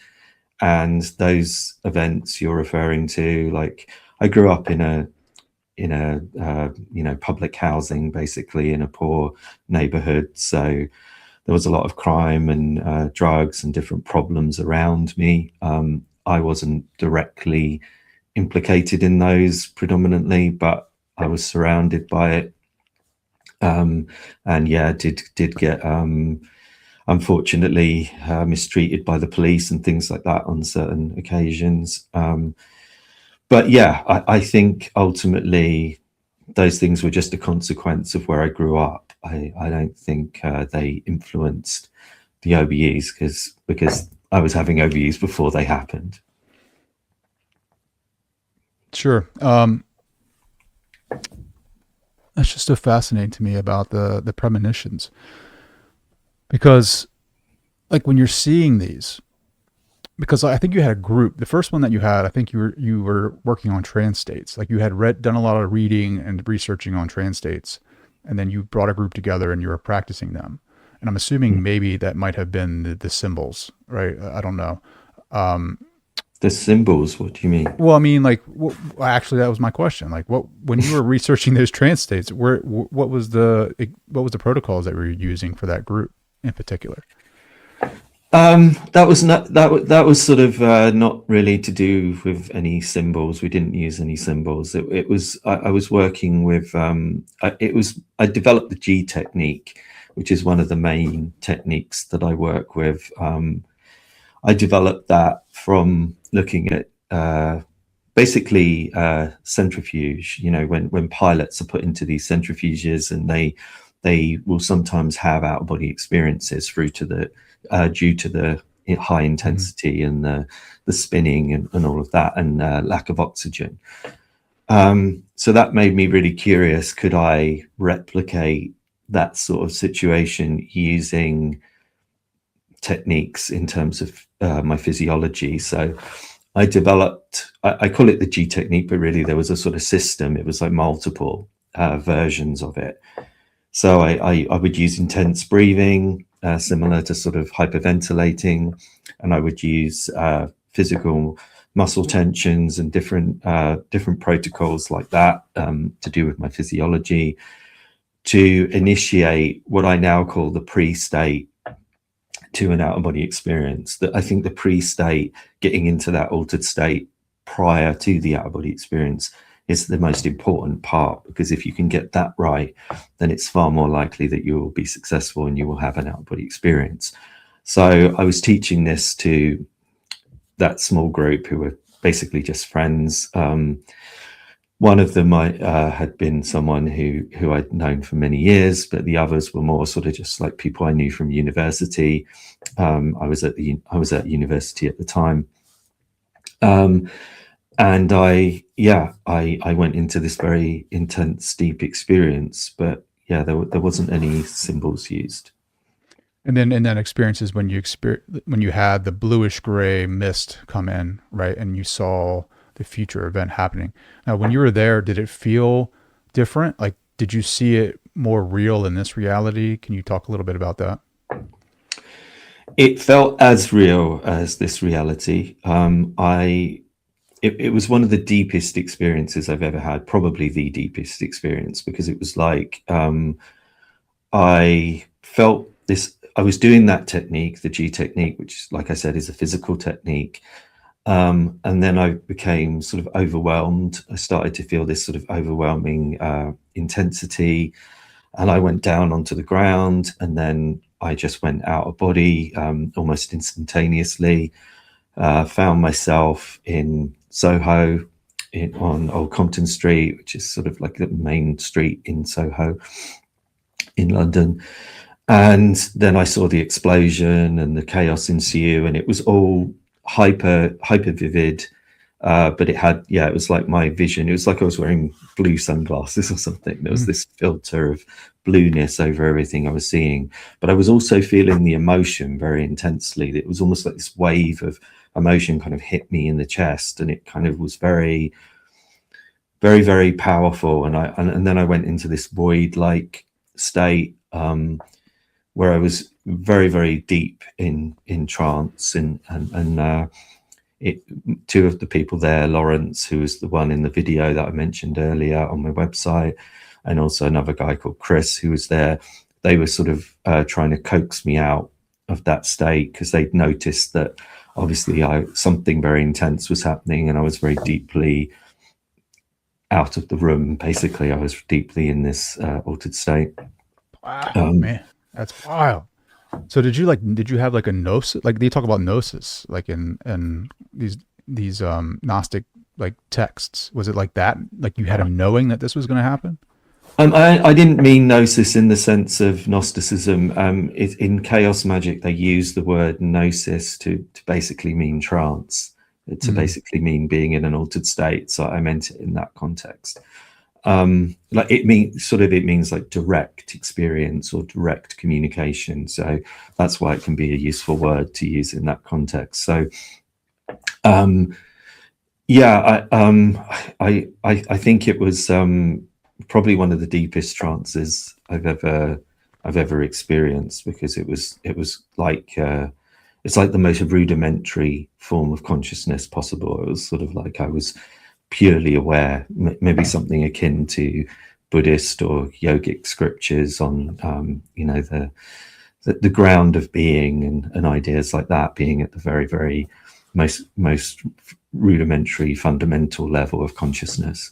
And those events you're referring to, like, I grew up in a public housing, basically in a poor neighborhood. So there was a lot of crime and drugs and different problems around me. I wasn't directly implicated in those predominantly, but I was surrounded by it. And yeah, did get unfortunately mistreated by the police and things like that on certain occasions. But yeah, I think ultimately those things were just a consequence of where I grew up. I don't think they influenced the OBEs because I was having OBEs before they happened. Sure. That's just so fascinating to me about the premonitions, because like when you're seeing these, because I think you had a group, the first one that you had, I think you were working on trance states. Like you had done a lot of reading and researching on trance states, and then you brought a group together and you were practicing them. And I'm assuming maybe that might have been the symbols, right? I don't know. The symbols, what do you mean? Well, I mean, like, actually, that was my question. Like, when you were researching those trance states, what was the protocols that you were using for that group in particular? That was sort of not really to do with any symbols. We didn't use any symbols. It was I was working with I developed the G technique, which is one of the main techniques that I work with. I developed that from looking at basically centrifuge. You know, when pilots are put into these centrifuges, and they will sometimes have out of body experiences due to the high intensity and the spinning and all of that, and lack of oxygen. So that made me really curious. Could I replicate that sort of situation using techniques in terms of my physiology? So I developed, I call it the G technique, but really there was a sort of system. It was like multiple versions of it. So I would use intense breathing, similar to sort of hyperventilating, and I would use physical muscle tensions and different protocols like that to do with my physiology, to initiate what I now call the pre-state to an out-of-body experience. That I think the pre-state, getting into that altered state prior to the out-of-body experience, is the most important part, because if you can get that right, then it's far more likely that you will be successful and you will have an out-of-body experience. So I was teaching this to that small group who were basically just friends. One of them had been someone who I'd known for many years, but the others were more sort of just like people I knew from university. I was at university at the time, and I went into this very intense, deep experience. But yeah, there wasn't any symbols used. And then in that experience is when you had the bluish gray mist come in, right, and you saw the future event happening. Now, when you were there, did it feel different? Like, did you see it more real in this reality? Can you talk a little bit about that? It felt as real as this reality. It was one of the deepest experiences I've ever had, probably the deepest experience, because it was like I felt this. I was doing that technique, the G technique, which, like I said, is a physical technique. And then I became sort of overwhelmed. I started to feel this sort of overwhelming intensity, and I went down onto the ground, and then I just went out of body almost instantaneously. Found myself in Soho on Old Compton Street, which is sort of like the main street in Soho in London. And then I saw the explosion and the chaos ensue, and it was all hyper vivid. But it was like my vision. It was like I was wearing blue sunglasses or something. There was this filter of blueness over everything I was seeing. But I was also feeling the emotion very intensely. It was almost like this wave of emotion kind of hit me in the chest, and it kind of was very, very, very powerful. And then I went into this void-like state where I was very, very deep in trance, and two of the people there, Lawrence, who was the one in the video that I mentioned earlier on my website, and also another guy called Chris who was there, they were sort of trying to coax me out of that state, because they'd noticed that obviously something very intense was happening, and I was very deeply out of the room. Basically, I was deeply in this altered state. Wow, man, that's wild. So did you have like a gnosis? Like they talk about gnosis, like in these Gnostic like texts. Was it like that? Like you had a knowing that this was going to happen? I didn't mean gnosis in the sense of Gnosticism. In chaos magic, they use the word gnosis to basically mean trance, to basically mean being in an altered state. So I meant it in that context. Like it means like direct experience or direct communication. So that's why it can be a useful word to use in that context. So I think it was probably one of the deepest trances I've ever experienced, because it was like it's like the most rudimentary form of consciousness possible. It was sort of like I was purely aware, maybe something akin to Buddhist or yogic scriptures on the ground of being and ideas like that, being at the very, very most rudimentary fundamental level of consciousness.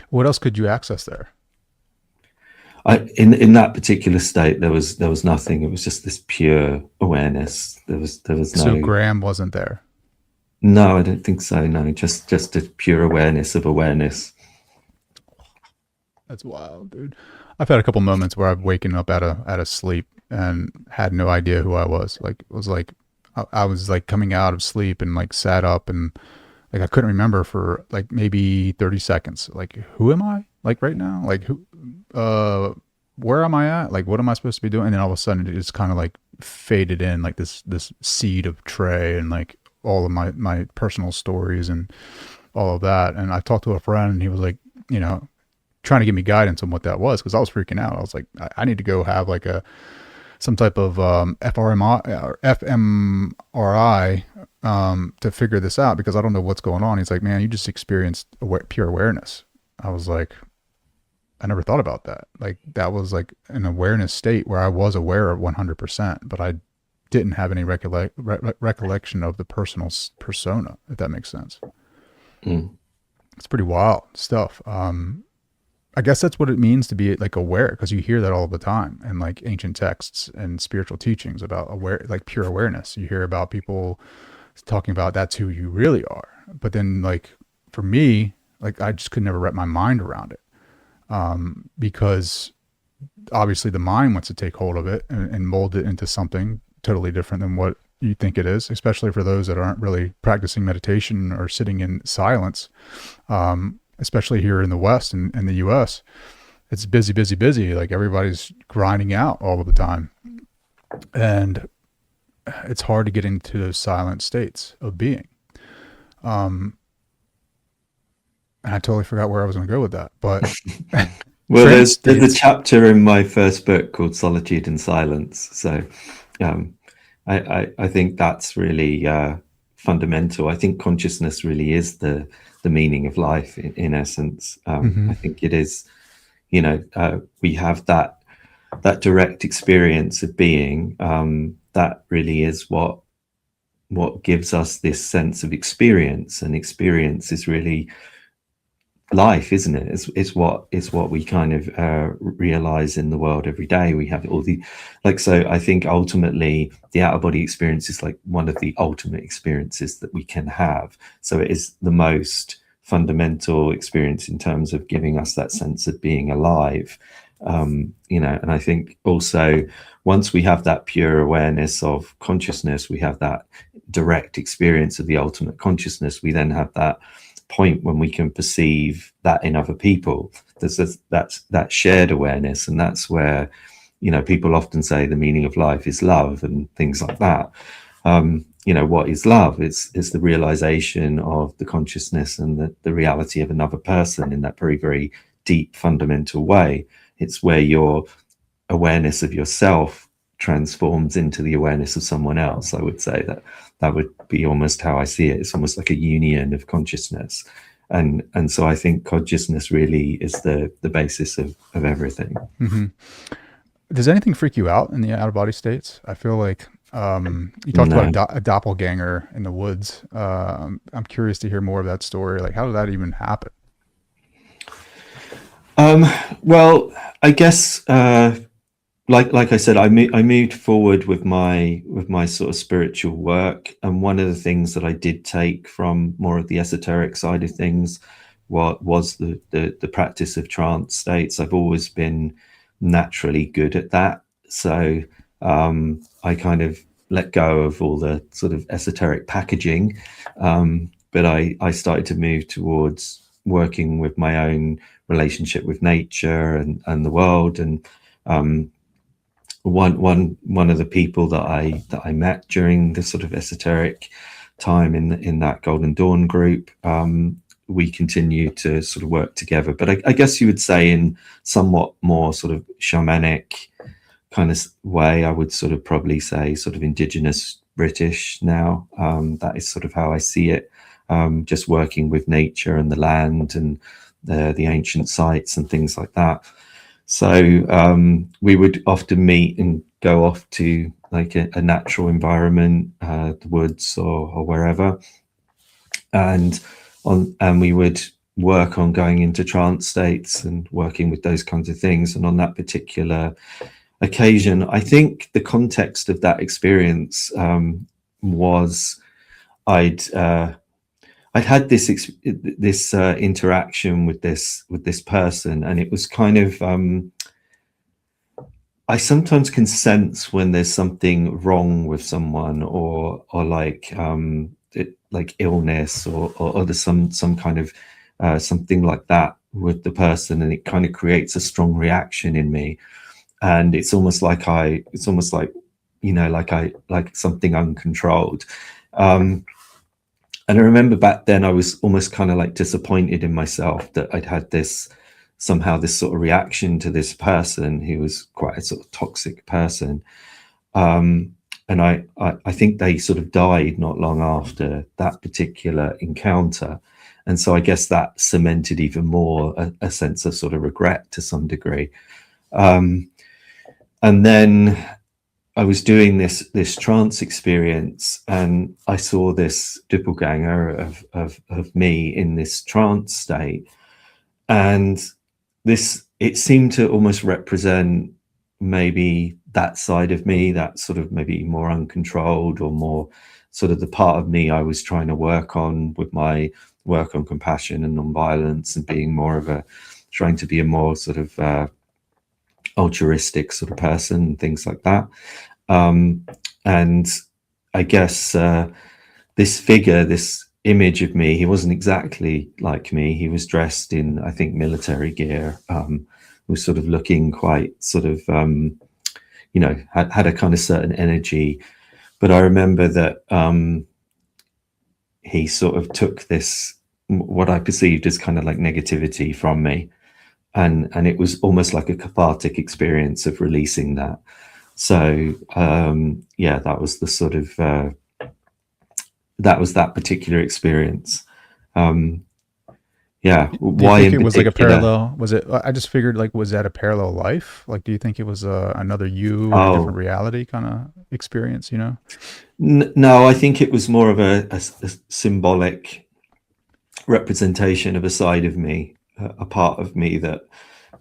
What else could you access there? In that particular state, there was nothing. It was just this pure awareness. There was no. So Graham wasn't there. No, I don't think so. No, just a pure awareness of awareness. That's wild, dude. I've had a couple moments where I've waken up out of sleep and had no idea who I was. Like it was like I was like coming out of sleep and like sat up and like I couldn't remember for like maybe 30 seconds. Like who am I? Like right now? Like who? Where am I at? Like what am I supposed to be doing? And then all of a sudden it just kind of like faded in, like this seed of Trey and like all of my personal stories and all of that. And I talked to a friend and he was like, trying to give me guidance on what that was, because I was freaking out. I was like, I need to go have like some type of fMRI or fMRI to figure this out, because I don't know what's going on. He's like, man, you just experienced pure awareness. I was like, I never thought about that. Like that was like an awareness state where I was aware of 100%, but I didn't have any recollection of the personal persona, if that makes sense. It's pretty wild stuff. I guess that's what it means to be like aware, because you hear that all the time in like ancient texts and spiritual teachings about like pure awareness. You hear about people talking about that's who you really are. But then like for me, like I just could never wrap my mind around it, because obviously the mind wants to take hold of it and mold it into something totally different than what you think it is, especially for those that aren't really practicing meditation or sitting in silence. Especially here in the West and the US, it's busy. Like everybody's grinding out all of the time. And it's hard to get into those silent states of being. And I totally forgot where I was going to go with that, but well, there's a chapter in my first book called Solitude and Silence. So I think that's really fundamental. I think consciousness really is the meaning of life in essence. I think it is, we have that direct experience of being, that really is what gives us this sense of experience, and experience is really life, isn't it? It's what we kind of realize in the world every day. We have all the so I think ultimately the out-of-body experience is like one of the ultimate experiences that we can have. So it is the most fundamental experience in terms of giving us that sense of being alive. You know, and I think also once we have that pure awareness of consciousness, we have that direct experience of the ultimate consciousness, we then have that point when we can perceive that in other people. There's that shared awareness, and that's where, you know, people often say the meaning of life is love and things like that. You know, what is love? It's the realization of the consciousness and the reality of another person in that very, very deep, fundamental way. It's where your awareness of yourself transforms into the awareness of someone else. I would say that would be almost how I see it. It's almost like a union of consciousness. And so I think consciousness really is the basis of everything. Mm-hmm. Does anything freak you out in the out-of-body states? I feel like you talked about a doppelganger in the woods. I'm curious to hear more of that story. Like, how did that even happen? Well, I guess, like I said, I moved forward with my sort of spiritual work, and one of the things that I did take from more of the esoteric side of things was the practice of trance states. I've always been naturally good at that, so I kind of let go of all the sort of esoteric packaging, but I started to move towards working with my own relationship with nature and the world. And one of the people that I met during the sort of esoteric time in that Golden Dawn group, we continued to sort of work together. But I guess you would say in somewhat more sort of shamanic kind of way, I would sort of probably say sort of indigenous British now. That is sort of how I see it. Just working with nature and the land and the ancient sites and things like that. So we would often meet and go off to like a natural environment, the woods or wherever, and we would work on going into trance states and working with those kinds of things. And on that particular occasion, I think the context of that experience was I'd had this interaction with this person, and it was kind of I sometimes can sense when there's something wrong with someone, or like illness, or there's some kind of something like that with the person, and it kind of creates a strong reaction in me, and it's almost like you know, like something uncontrolled. And I remember back then I was almost kind of like disappointed in myself that I'd had this sort of reaction to this person who was quite a sort of toxic person. And I think they sort of died not long after that particular encounter. And so I guess that cemented even more a sense of sort of regret to some degree. And then I was doing this trance experience, and I saw this doppelganger of me in this trance state, and it seemed to almost represent maybe that side of me, that sort of maybe more uncontrolled, or more sort of the part of me I was trying to work on with my work on compassion and nonviolence, and trying to be a more sort of altruistic sort of person and things like that. And I guess this figure, this image of me, he wasn't exactly like me. He was dressed in, I think, military gear, was sort of looking quite sort of, you know, had a kind of certain energy. But I remember that he sort of took this, what I perceived as kind of like negativity from me. And it was almost like a cathartic experience of releasing that. So yeah, that was the sort of that was that particular experience. Yeah. Do you think it was like a parallel? Was it? I just figured, like, was that a parallel life? Like, do you think it was another you in a different reality kind of experience? You know? No, I think it was more of a symbolic representation of a side of me, a part of me that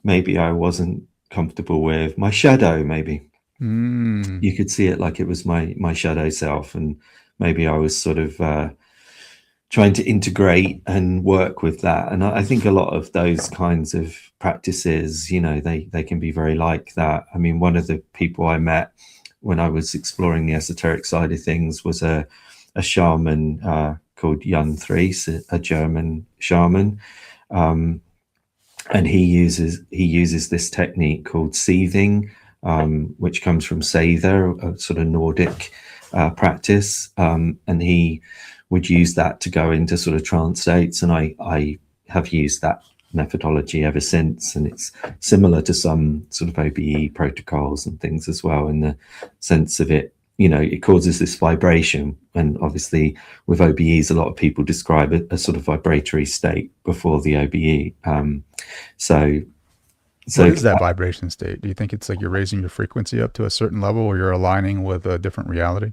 maybe I wasn't comfortable with. My shadow, maybe. You could see it like it was my shadow self, and maybe I was sort of trying to integrate and work with that. And I think a lot of those kinds of practices, they can be very like that. I mean, one of the people I met when I was exploring the esoteric side of things was a shaman called Jan Thries, a German shaman. And he uses this technique called seething, which comes from Seither, a sort of Nordic practice. And he would use that to go into sort of trance states. And I have used that methodology ever since. And it's similar to some sort of OBE protocols and things as well, in the sense of it, it causes this vibration. And obviously with OBEs, a lot of people describe it as sort of vibratory state before the OBE. So what is that vibration state? Do you think it's like you're raising your frequency up to a certain level, or you're aligning with a different reality?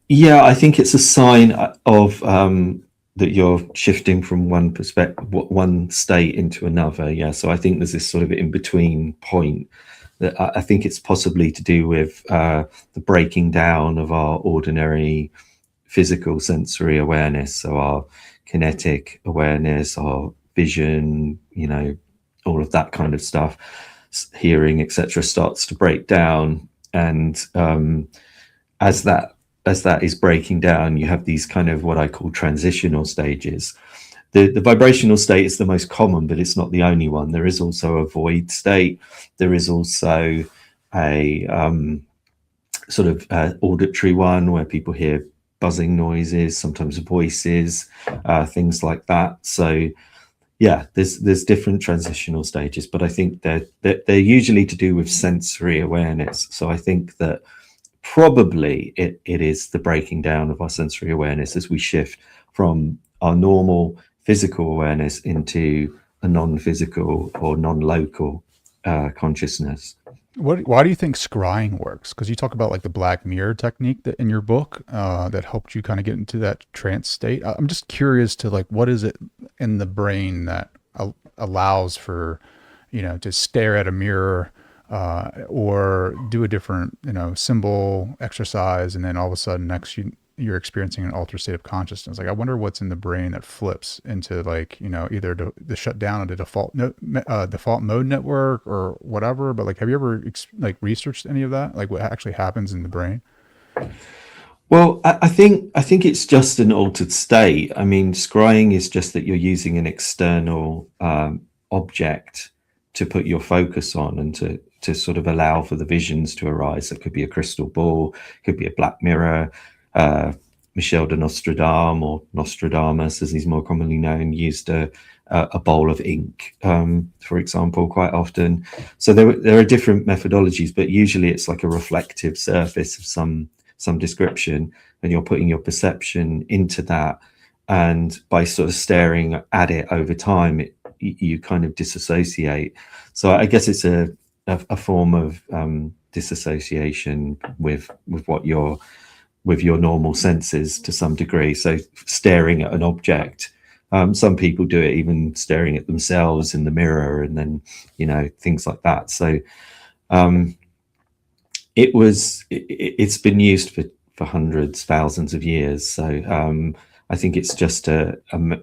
Yeah, I think it's a sign of that you're shifting from one state into another. Yeah, so I think there's this sort of in between point that I think it's possibly to do with the breaking down of our ordinary physical sensory awareness, so our kinetic awareness, our vision, all of that kind of stuff, hearing, etc., starts to break down. And as that is breaking down, you have these kind of what I call transitional stages. The vibrational state is the most common, but it's not the only one. There is also a void state. There is also a sort of auditory one where people hear buzzing noises, sometimes voices, things like that. So yeah, there's different transitional stages, but I think they're usually to do with sensory awareness. So I think that probably it is the breaking down of our sensory awareness as we shift from our normal physical awareness into a non-physical or non-local consciousness. Why do you think scrying works? Because you talk about like the black mirror technique that in your book that helped you kind of get into that trance state. I'm just curious to like, what is it in the brain that allows for, to stare at a mirror or do a different, symbol exercise, and then all of a sudden you're experiencing an altered state of consciousness. Like, I wonder what's in the brain that flips into like, either the shutdown of the default mode network or whatever. But like, have you ever researched any of that? Like what actually happens in the brain? Well, I think it's just an altered state. I mean, scrying is just that you're using an external object to put your focus on and to sort of allow for the visions to arise. It could be a crystal ball, it could be a black mirror. Michel de Nostradam, or Nostradamus as he's more commonly known, used a bowl of ink, for example, quite often. So there are different methodologies, but usually it's like a reflective surface of some description, and you're putting your perception into that, and by sort of staring at it over time, you kind of disassociate. So I guess it's a form of disassociation with your normal senses to some degree. So staring at an object, some people do it even staring at themselves in the mirror, and then things like that. So it's been used for hundreds, thousands of years. So I think it's just a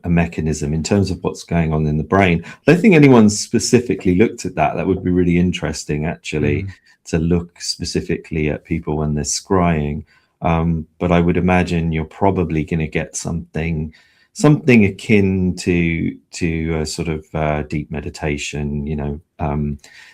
mechanism in terms of what's going on in the brain. I don't think anyone's specifically looked at that. That would be really interesting, actually, to look specifically at people when they're scrying. But I would imagine you're probably going to get something akin to sort of deep meditation,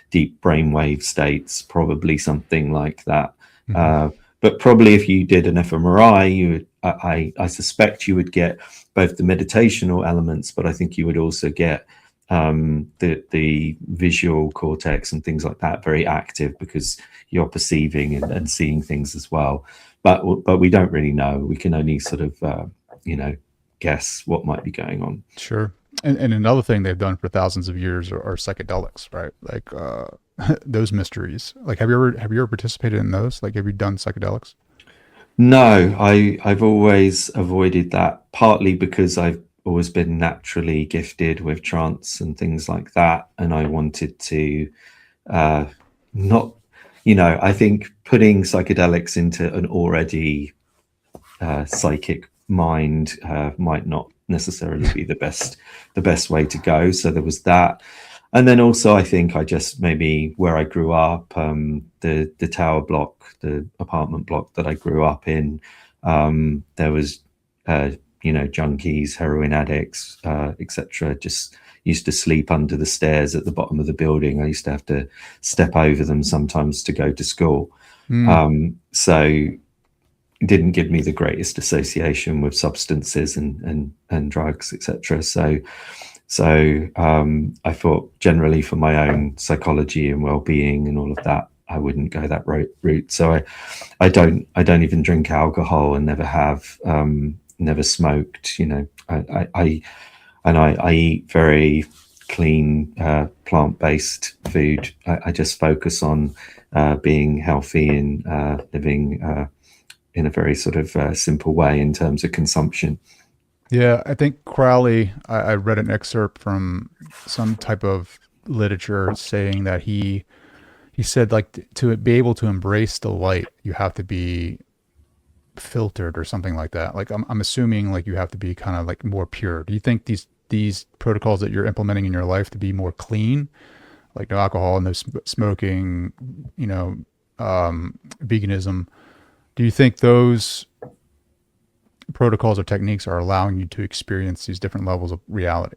deep brainwave states, probably something like that. But probably if you did an fMRI, I suspect you would get both the meditational elements, but I think you would also get the visual cortex and things like that very active, because you're perceiving and seeing things as well. But we don't really know. We can only sort of, guess what might be going on. Sure. And another thing they've done for thousands of years are psychedelics, right? Like those mysteries. Like, have you ever participated in those? Like, have you done psychedelics? No, I've always avoided that, partly because I've always been naturally gifted with trance and things like that. And I wanted to not, I think putting psychedelics into an already psychic mind might not necessarily be the best way to go. So there was that. And then also, I think I just maybe where I grew up, the tower block, the apartment block that I grew up in, there was, junkies, heroin addicts, etc. Just used to sleep under the stairs at the bottom of the building. I used to have to step over them sometimes to go to school. So it didn't give me the greatest association with substances and drugs, etc. So I thought generally for my own psychology and well-being and all of that, I wouldn't go that route. So I don't even drink alcohol and never have, never smoked. I eat very clean, plant-based food. I just focus on being healthy and living in a very sort of simple way in terms of consumption. Yeah, I think Crowley, I read an excerpt from some type of literature saying that he said, like, to be able to embrace the light, you have to be filtered or something like that. Like, I'm assuming like you have to be kind of like more pure. Do you think these protocols that you're implementing in your life to be more clean, like no alcohol, no smoking, veganism, do you think those protocols or techniques are allowing you to experience these different levels of reality?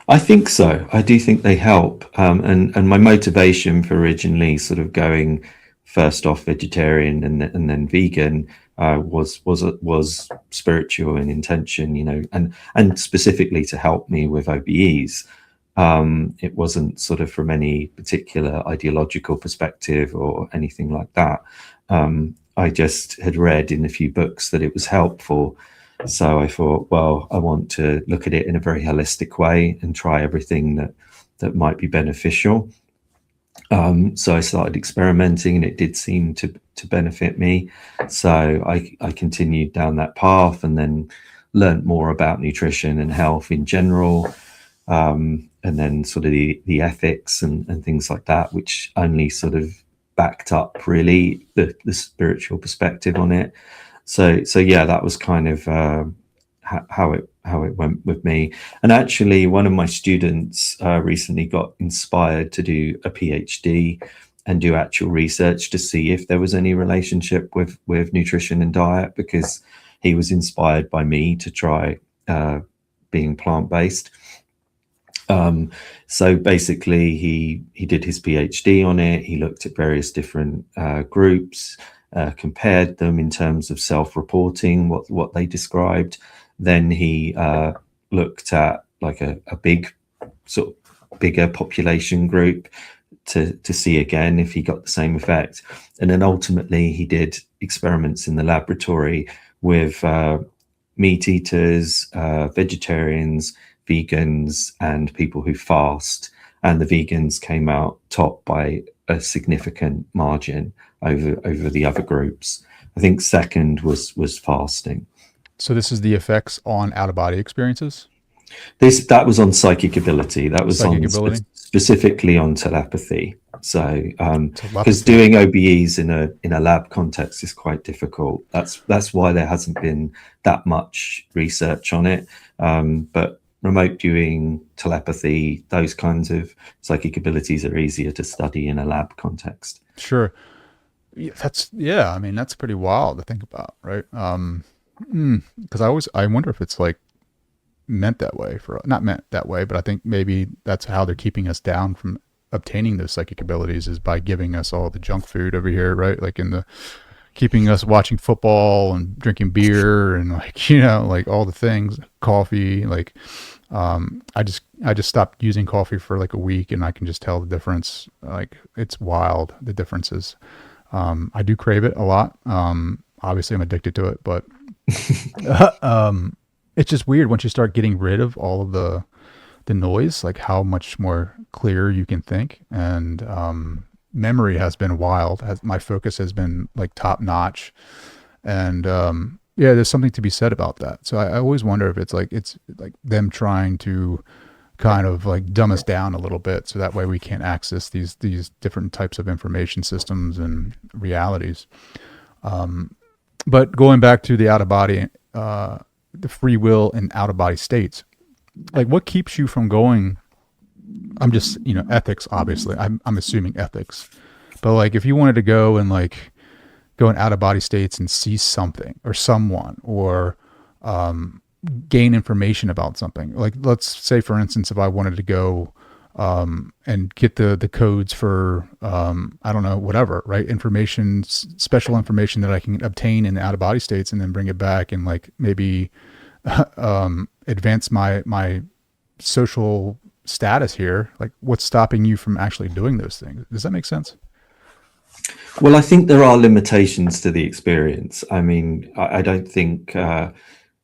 I think so. I do think they help. And my motivation for originally sort of going first off vegetarian and then vegan was spiritual in intention, and specifically to help me with OBEs. It wasn't sort of from any particular ideological perspective or anything like that. I just had read in a few books that it was helpful. So I thought, well, I want to look at it in a very holistic way and try everything that might be beneficial. So I started experimenting, and it did seem to benefit me. So I continued down that path, and then learned more about nutrition and health in general, and then sort of the ethics and things like that, which only sort of backed up really the spiritual perspective on it. So yeah, that was kind of how it went with me. And actually, one of my students recently got inspired to do a PhD and do actual research to see if there was any relationship with nutrition and diet, because he was inspired by me to try being plant-based. So basically, he did his PhD on it. He looked at various different groups, compared them in terms of self-reporting, what they described. Then he looked at like a big sort of bigger population group to see again if he got the same effect. And then ultimately he did experiments in the laboratory with meat eaters, vegetarians, vegans, and people who fast. And the vegans came out top by a significant margin over the other groups. I think second was fasting. So this is the effects on out-of-body experiences? That was on psychic ability. That was Psychic ability? Specifically on telepathy. So because doing OBEs in a lab context is quite difficult. That's why there hasn't been that much research on it. But remote viewing, telepathy, those kinds of psychic abilities are easier to study in a lab context. Sure. That's pretty wild to think about, right? Because I wonder if it's like meant that way, not meant that way, but I think maybe that's how they're keeping us down from obtaining those psychic abilities, is by giving us all the junk food over here, right? Like keeping us watching football and drinking beer and like all the things, coffee. Like I just stopped using coffee for like a week, and I can just tell the difference. Like, it's wild, the differences. I do crave it a lot. Obviously I'm addicted to it, but it's just weird once you start getting rid of all of the noise, like how much more clear you can think. And memory has been wild. My focus has been like top notch. And yeah, there's something to be said about that. So I always wonder if it's like them trying to kind of like dumb us down a little bit, so that way we can't access these different types of information systems and realities. But going back to the out of body the free will and out of body states. Like, what keeps you from going? I'm just, ethics, obviously. I'm assuming ethics. But like, if you wanted to go and like go in out of body states and see something or someone, or gain information about something, like let's say, for instance, if I wanted to go and get the codes for, I don't know, whatever, right? Information, special information that I can obtain in out of body states and then bring it back and like maybe advance my social status here. Like, what's stopping you from actually doing those things? Does that make sense? Well, I think there are limitations to the experience. I mean, I don't think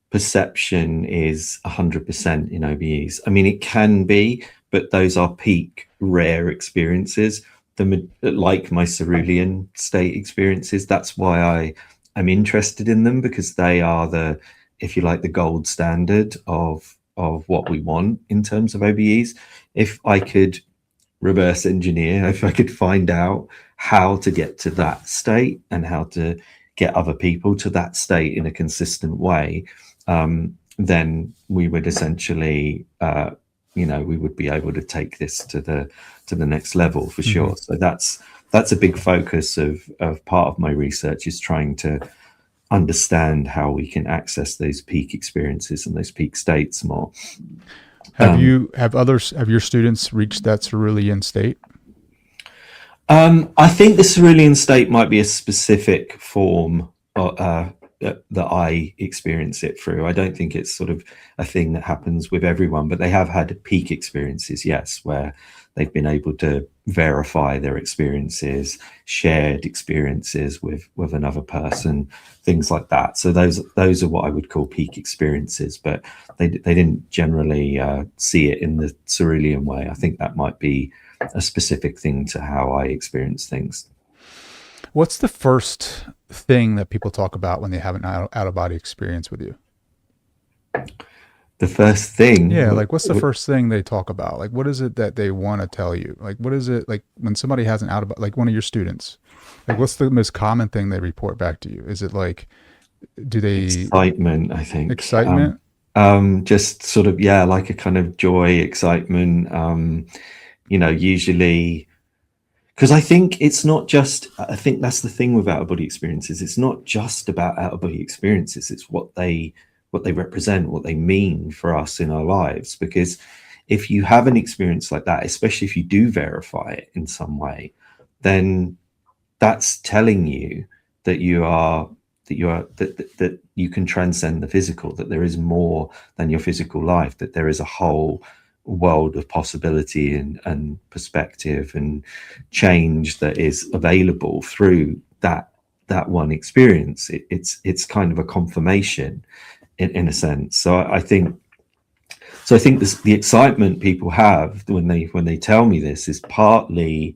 perception is 100% in OBEs. I mean, it can be, but those are peak rare experiences, like my cerulean state experiences. That's why I'm interested in them, because they are the, if you like, the gold standard of what we want in terms of OBEs. If I could reverse engineer, if I could find out how to get to that state and how to get other people to that state in a consistent way, then we would essentially, we would be able to take this to the next level for sure. So that's a big focus of part of my research, is trying to understand how we can access those peak experiences and those peak states more. Have your students reached that cerulean state? I think the cerulean state might be a specific form that I experience it through. I don't think it's sort of a thing that happens with everyone, but they have had peak experiences, yes, where they've been able to verify their experiences, shared experiences with another person, things like that. So those are what I would call peak experiences, but they didn't generally see it in the cerulean way. I think that might be a specific thing to how I experience things. What's the first thing that people talk about when they have an out of body experience with you? The first thing? Yeah, like what's the first thing they talk about? Like, what is it that they want to tell you? Like, what is it, like when somebody has an out of, like one of your students, like what's the most common thing they report back to you? Is it like, do they... Excitement, I think. Excitement? Just sort of, yeah, like a kind of joy, excitement, usually, because I think it's not just, I think that's the thing with out of body experiences. It's not just about out of body experiences. It's what they represent, what they mean for us in our lives. Because if you have an experience like that, especially if you do verify it in some way, then that's telling you that that you can transcend the physical, that there is more than your physical life, that there is a whole world of possibility and perspective and change that is available through that one experience. It's kind of a confirmation in a sense. So I think the excitement people have when they tell me this is partly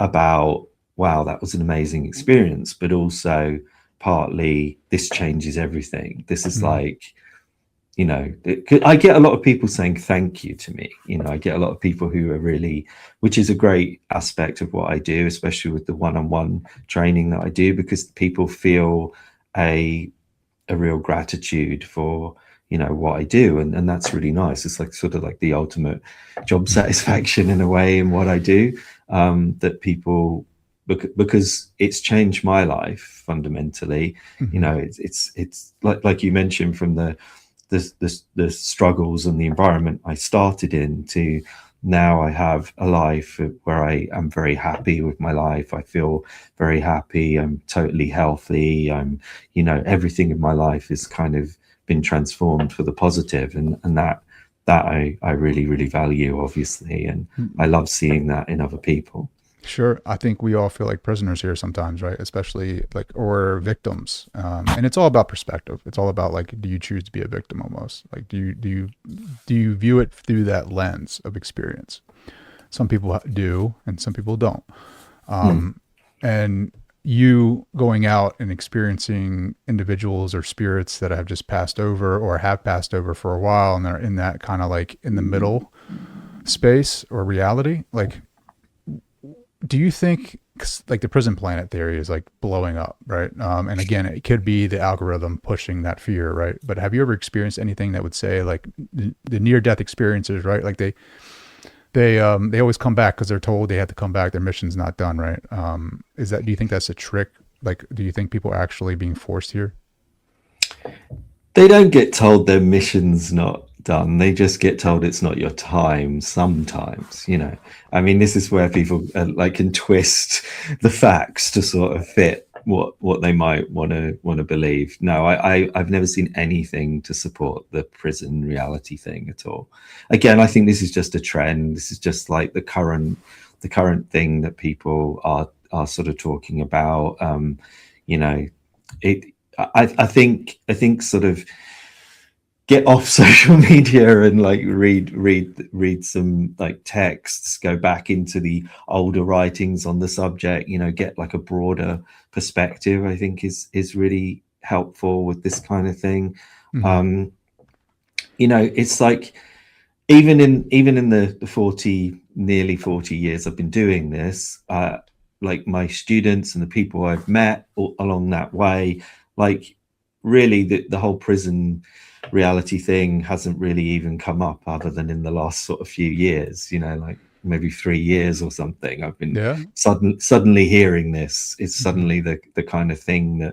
about, wow, that was an amazing experience, but also partly this changes everything. This is like, I get a lot of people saying thank you to me. I get a lot of people who are really, which is a great aspect of what I do, especially with the one-on-one training that I do, because people feel a real gratitude for, what I do. And that's really nice. It's like sort of like the ultimate job satisfaction in a way in what I do, that people, because it's changed my life fundamentally. It's like you mentioned, from the struggles and the environment I started in to now I have a life where I am very happy with my life. I feel very happy. I'm totally healthy. Everything in my life has kind of been transformed for the positive, and that I really, really value, obviously. And I love seeing that in other people. Sure. I think we all feel like prisoners here sometimes, right? Especially or victims. And it's all about perspective. It's all about like, do you choose to be a victim almost? Like, do you view it through that lens of experience? Some people do, and some people don't. And you going out and experiencing individuals or spirits that have just passed over or have passed over for a while, and they're in that kind of like in the middle space or reality, like, do you think like the prison planet theory is like blowing up, right? And again, it could be the algorithm pushing that fear, right? But have you ever experienced anything that would say like the near death experiences, right? Like they always come back because they're told they have to come back. Their mission's not done, right? Do you think that's a trick? Like, do you think people are actually being forced here? They don't get told their mission's not done. They just get told it's not your time sometimes, I mean, this is where people can twist the facts to sort of fit what they might want to believe. No, I've never seen anything to support the prison reality thing at all. Again, I think this is just a trend. This is just like the current thing that people are sort of talking about. I think sort of get off social media and like read some like texts, go back into the older writings on the subject, get like a broader perspective, I think is really helpful with this kind of thing. Mm-hmm. It's like even in the nearly 40 years I've been doing this, like my students and the people I've met along that way, like really the whole prison reality thing hasn't really even come up other than in the last sort of few years, like maybe 3 years or something. I've been suddenly hearing this. It's suddenly the kind of thing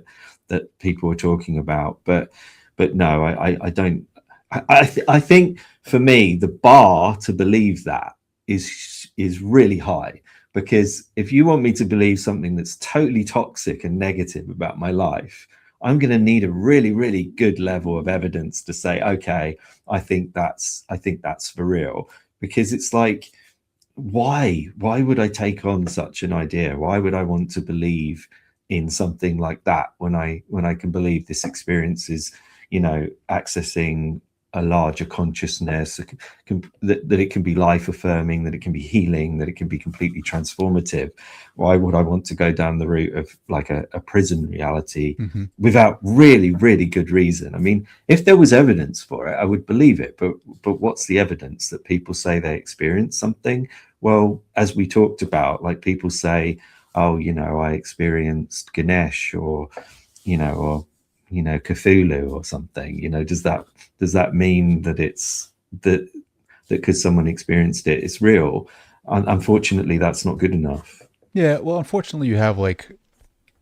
that people are talking about. But no, I don't. I think for me the bar to believe that is really high, because if you want me to believe something that's totally toxic and negative about my life, I'm going to need a really, really good level of evidence to say, okay, I think that's for real. Because it's like, why would I take on such an idea? Why would I want to believe in something like that when I can believe this experience is, accessing a larger consciousness, that it can be life affirming, that it can be healing, that it can be completely transformative? Why would I want to go down the route of like a prison reality without really, really good reason? I mean, if there was evidence for it, I would believe it. But what's the evidence that people say they experienced something? Well, as we talked about, like people say, oh, I experienced Ganesh or Cthulhu or something. Does that mean that it's that because someone experienced it, it's real? Unfortunately, that's not good enough. Yeah, well, unfortunately, you have like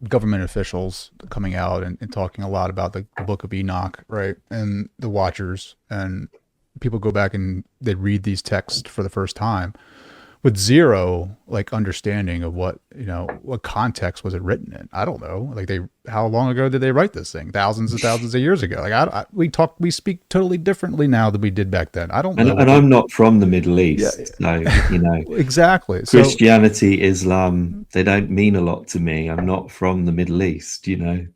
government officials coming out and talking a lot about the Book of Enoch, right? And the Watchers, and people go back and they read these texts for the first time with zero like understanding of what context was it written in. I don't know. Like how long ago did they write this thing? Thousands and thousands of years ago. Like we speak totally differently now than we did back then. I don't know. And I'm not from the Middle East, so exactly. Christianity, Islam, they don't mean a lot to me. I'm not from the Middle East.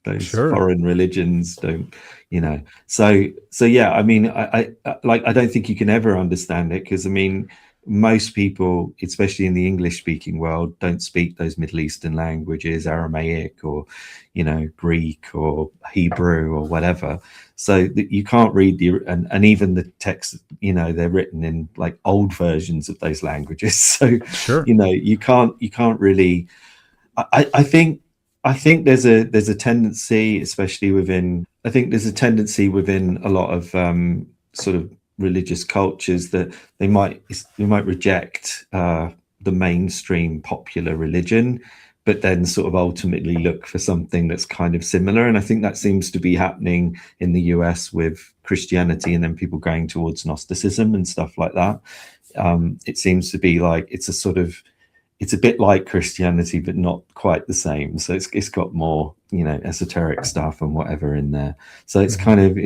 Those foreign religions don't. So yeah. I mean, I don't think you can ever understand it, because I mean, most people, especially in the English-speaking world, don't speak those Middle Eastern languages, Aramaic or, Greek or Hebrew or whatever. So that you can't read and even the text, they're written in like old versions of those languages. So, you can't really. I think there's a tendency, especially within. I think there's a tendency within a lot of sort of religious cultures that they might reject the mainstream popular religion, but then sort of ultimately look for something that's kind of similar. And I think that seems to be happening in the US with Christianity, and then people going towards Gnosticism and stuff like that. It seems to be like it's a bit like Christianity, but not quite the same. So it's got more esoteric stuff and whatever in there. So it's kind of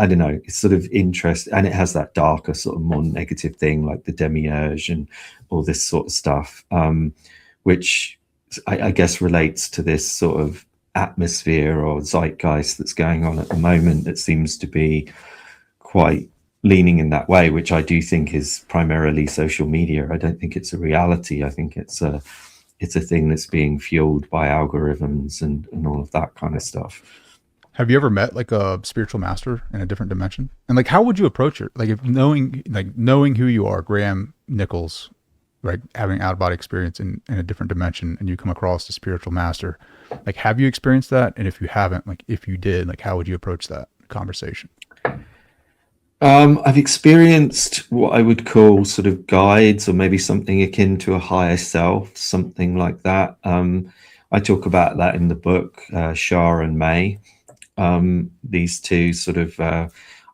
I don't know, it's sort of interesting, and it has that darker sort of more negative thing like the demiurge and all this sort of stuff, which I guess relates to this sort of atmosphere or zeitgeist that's going on at the moment that seems to be quite leaning in that way, which I do think is primarily social media. I don't think it's a reality. I think it's a thing that's being fueled by algorithms and all of that kind of stuff. Have you ever met like a spiritual master in a different dimension? And like, how would you approach it? Like, if knowing who you are, Graham Nichols, right, having out of body experience in a different dimension, and you come across the spiritual master. Like, have you experienced that? And if you haven't, like, if you did, like, how would you approach that conversation? I've experienced what I would call sort of guides, or maybe something akin to a higher self, something like that. I talk about that in the book, Shah and May. These two sort of,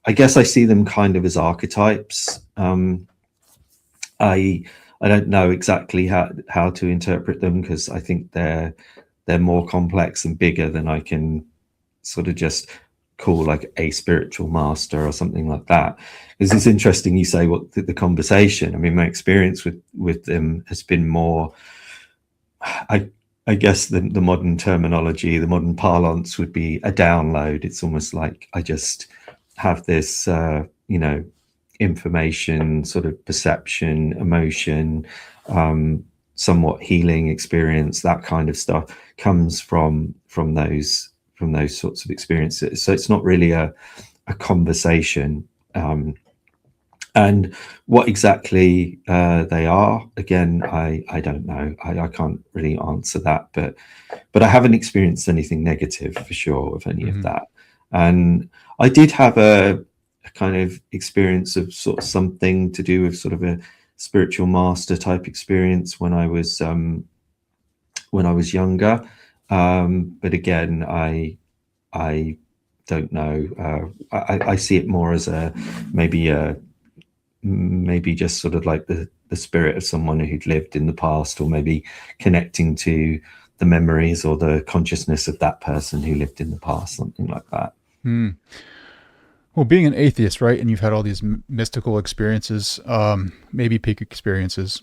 I guess I see them kind of as archetypes. I don't know exactly how to interpret them, because I think they're more complex and bigger than I can sort of just call like a spiritual master or something like that. Because it's interesting you say what the conversation. I mean, my experience with them has been more, I guess the modern terminology, the modern parlance would be a download. It's almost like I just have this, information, sort of perception, emotion, somewhat healing experience. That kind of stuff comes from those sorts of experiences. So it's not really a conversation. And what exactly they are, again, I don't know. I can't really answer that, but I haven't experienced anything negative for sure of any of that. And I did have a kind of experience of sort of something to do with sort of a spiritual master type experience when I was younger. But again, I don't know. I see it more as maybe just sort of like the spirit of someone who'd lived in the past, or maybe connecting to the memories or the consciousness of that person who lived in the past, something like that. Well, being an atheist, right, and you've had all these mystical experiences, maybe peak experiences,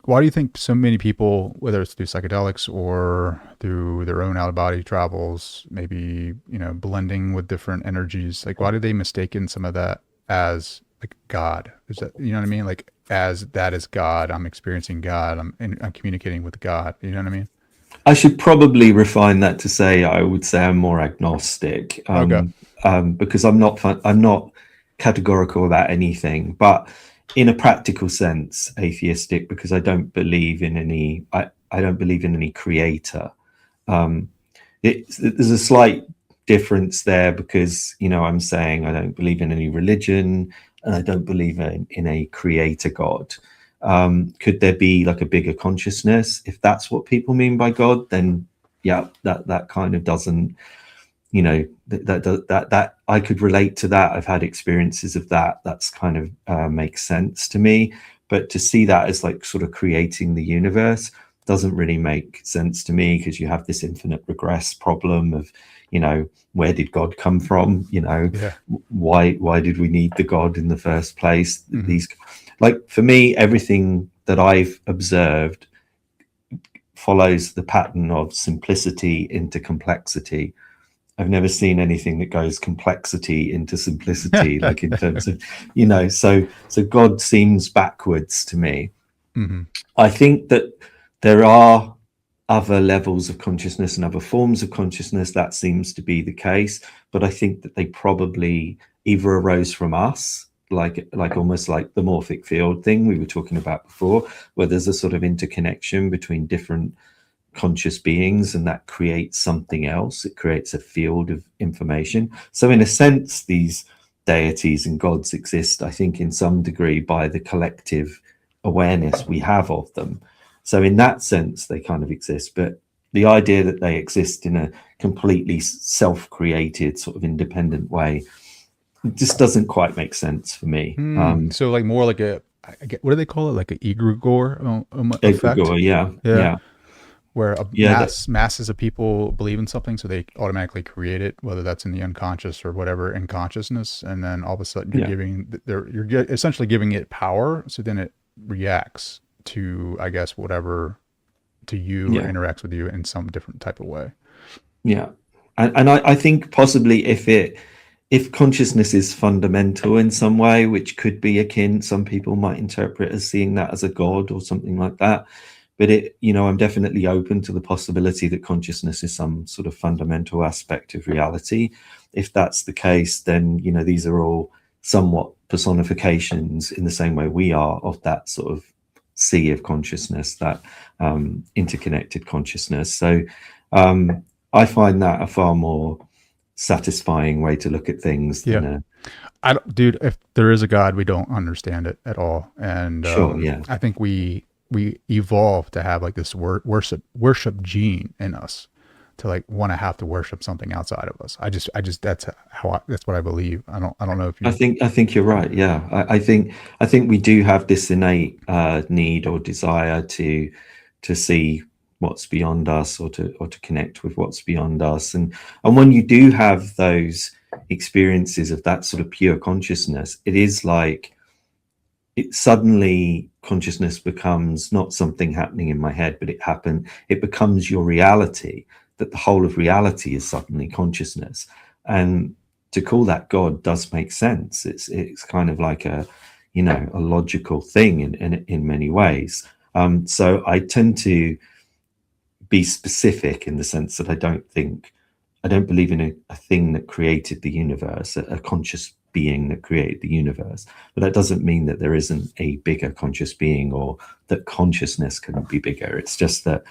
why do you think so many people, whether it's through psychedelics or through their own out-of-body travels, maybe, blending with different energies, like, why do they mistaken some of that as like God? Is that, you know what I mean? Like, as that is God, I'm experiencing God, I'm communicating with God. You know what I mean? I should probably refine that to say I would say I'm more agnostic, Okay. Because I'm not categorical about anything, but in a practical sense, atheistic, because I don't believe in any. I don't believe in any creator. There's a slight difference there, because I'm saying I don't believe in any religion, and I don't believe in a creator God. Could there be like a bigger consciousness? If that's what people mean by God, then yeah, that kind of doesn't, that I could relate to that. I've had experiences of that. That's kind of makes sense to me. But to see that as like sort of creating the universe doesn't really make sense to me, because you have this infinite regress problem of, where did God come from? Yeah. Why did we need the God in the first place? These, like, for me, everything that I've observed follows the pattern of simplicity into complexity. I've never seen anything that goes complexity into simplicity, like in terms of, so God seems backwards to me. I think that there are other levels of consciousness and other forms of consciousness. That seems to be the case, but I think that they probably either arose from us, like almost like the morphic field thing we were talking about before, where there's a sort of interconnection between different conscious beings, and that creates something else. It creates a field of information. So in a sense, these deities and gods exist, I think, in some degree by the collective awareness we have of them. So in that sense, they kind of exist. But the idea that they exist in a completely self-created sort of independent way just doesn't quite make sense for me. So like more like what do they call it? Like an egregore effect? Egregore, yeah. Where masses of people believe in something, so they automatically create it, whether that's in the unconscious or whatever in consciousness, and then all of a sudden you're essentially giving it power, so then it reacts to, I guess, whatever to you or interacts with you in some different type of way. Yeah, and I think possibly if consciousness is fundamental in some way, which could be akin, some people might interpret as seeing that as a god or something like that. But I'm definitely open to the possibility that consciousness is some sort of fundamental aspect of reality. If that's the case, then, these are all somewhat personifications in the same way we are of that sort of sea of consciousness, that interconnected consciousness. So I find that a far more satisfying way to look at things than Yeah. Dude, if there is a God, we don't understand it at all. And sure, yeah. I think we evolve to have like this worship gene in us, to like want to have to worship something outside of us. I just that's what I believe. I don't know if you. I think you're right. Yeah, I think we do have this innate need or desire to see what's beyond us, or to connect with what's beyond us. And when you do have those experiences of that sort of pure consciousness, it is like it suddenly, consciousness becomes not something happening in my head, but it becomes your reality, that the whole of reality is suddenly consciousness. And to call that God does make sense. It's kind of like a logical thing in many ways. So I tend to be specific in the sense that I don't believe in a thing that created the universe, a conscious being that created the universe. But that doesn't mean that there isn't a bigger conscious being, or that consciousness couldn't be bigger. It's just that,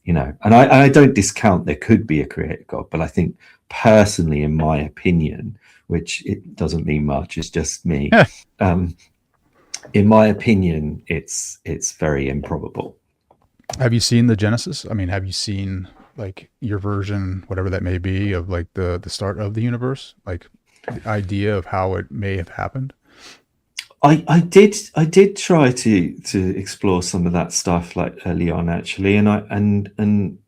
and I don't discount there could be a creator God, but I think personally, in my opinion, which it doesn't mean much, it's just me, in my opinion, it's very improbable. Have you seen the Genesis? I mean, have you seen like your version, whatever that may be, of like the start of the universe, like the idea of how it may have happened? I did try to explore some of that stuff like early on, actually, and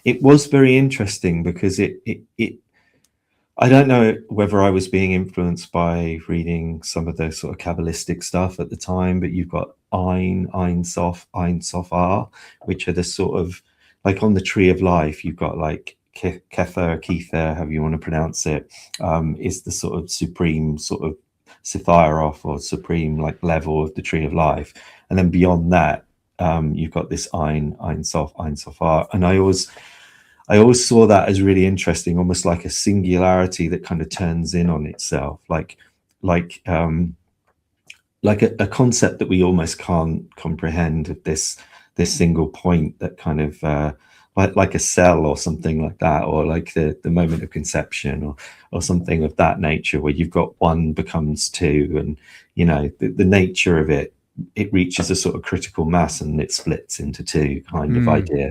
it was very interesting because it I don't know whether I was being influenced by reading some of the sort of Kabbalistic stuff at the time, but you've got Ein Sof, R, which are the sort of, like on the tree of life, you've got like Kether, however you want to pronounce it, is the sort of supreme sort of Sephiroth, or supreme like level of the tree of life. And then beyond that, you've got this Ein Sof, R. And I always saw that as really interesting, almost like a singularity that kind of turns in on itself, like a concept that we almost can't comprehend, of this single point that kind of like a cell or something like that, or like the moment of conception, or something of that nature, where you've got one becomes two, and the nature of it reaches a sort of critical mass and it splits into two kind of idea.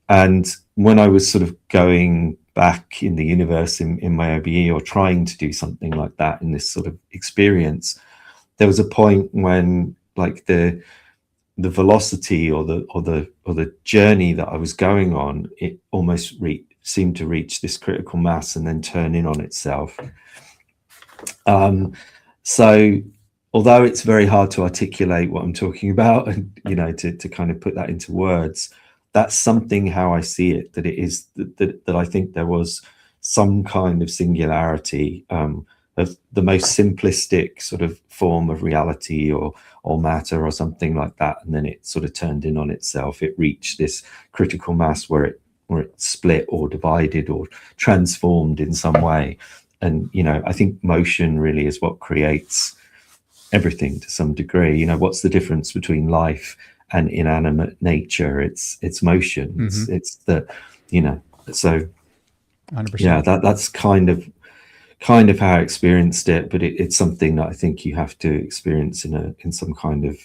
And when I was sort of going back in the universe in my OBE, or trying to do something like that in this sort of experience, there was a point when like the velocity or the journey that I was going on, it almost seemed to reach this critical mass and then turn in on itself. So although it's very hard to articulate what I'm talking about, and to kind of put that into words, that's something how I see it, that it is that I think there was some kind of singularity of the most simplistic sort of form of reality or matter or something like that, and then it sort of turned in on itself. It reached this critical mass where it split or divided or transformed in some way. And I think motion really is what creates everything to some degree. What's the difference between life and inanimate nature? It's motion. It's the so 100%. Yeah, that's kind of how I experienced it, but it's something that I think you have to experience in some kind of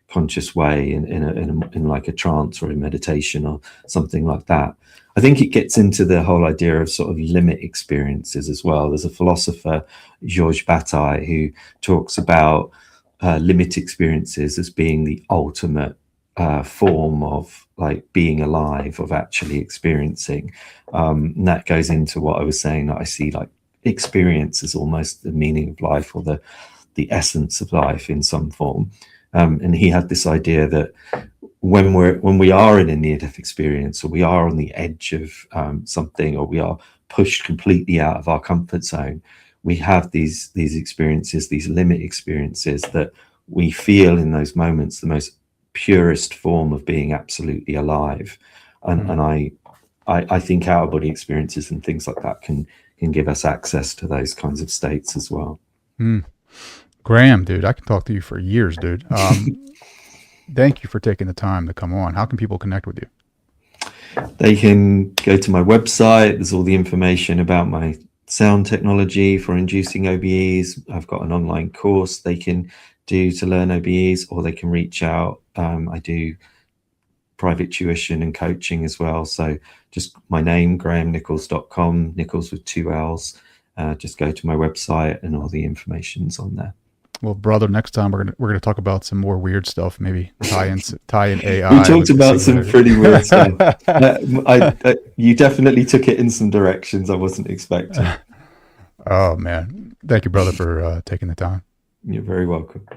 conscious way, in like a trance or a meditation or something like that. I think it gets into the whole idea of sort of limit experiences as well. There's a philosopher, Georges Bataille, who talks about limit experiences as being the ultimate form of like being alive, of actually experiencing. And that goes into what I was saying, that I see like experience as almost the meaning of life, or the essence of life in some form. And he had this idea that when we are in a near-death experience, or we are on the edge of something, or we are pushed completely out of our comfort zone, we have these experiences, these limit experiences, that we feel in those moments the most purest form of being absolutely alive. And I think our body experiences and things like that can give us access to those kinds of states as well. Graham, dude, I can talk to you for years, dude. thank you for taking the time to come on. How can people connect with you? They can go to my website. There's all the information about my sound technology for inducing OBEs. I've got an online course they can do to learn OBEs, or they can reach out. I do private tuition and coaching as well. So just my name, grahamnichols.com, Nichols with 2 L's. Just go to my website and all the information's on there. Well, brother, next time we're gonna talk about some more weird stuff. Maybe tie in AI. We talked about some pretty weird stuff. You definitely took it in some directions I wasn't expecting. Oh man, thank you, brother, for taking the time. You're very welcome.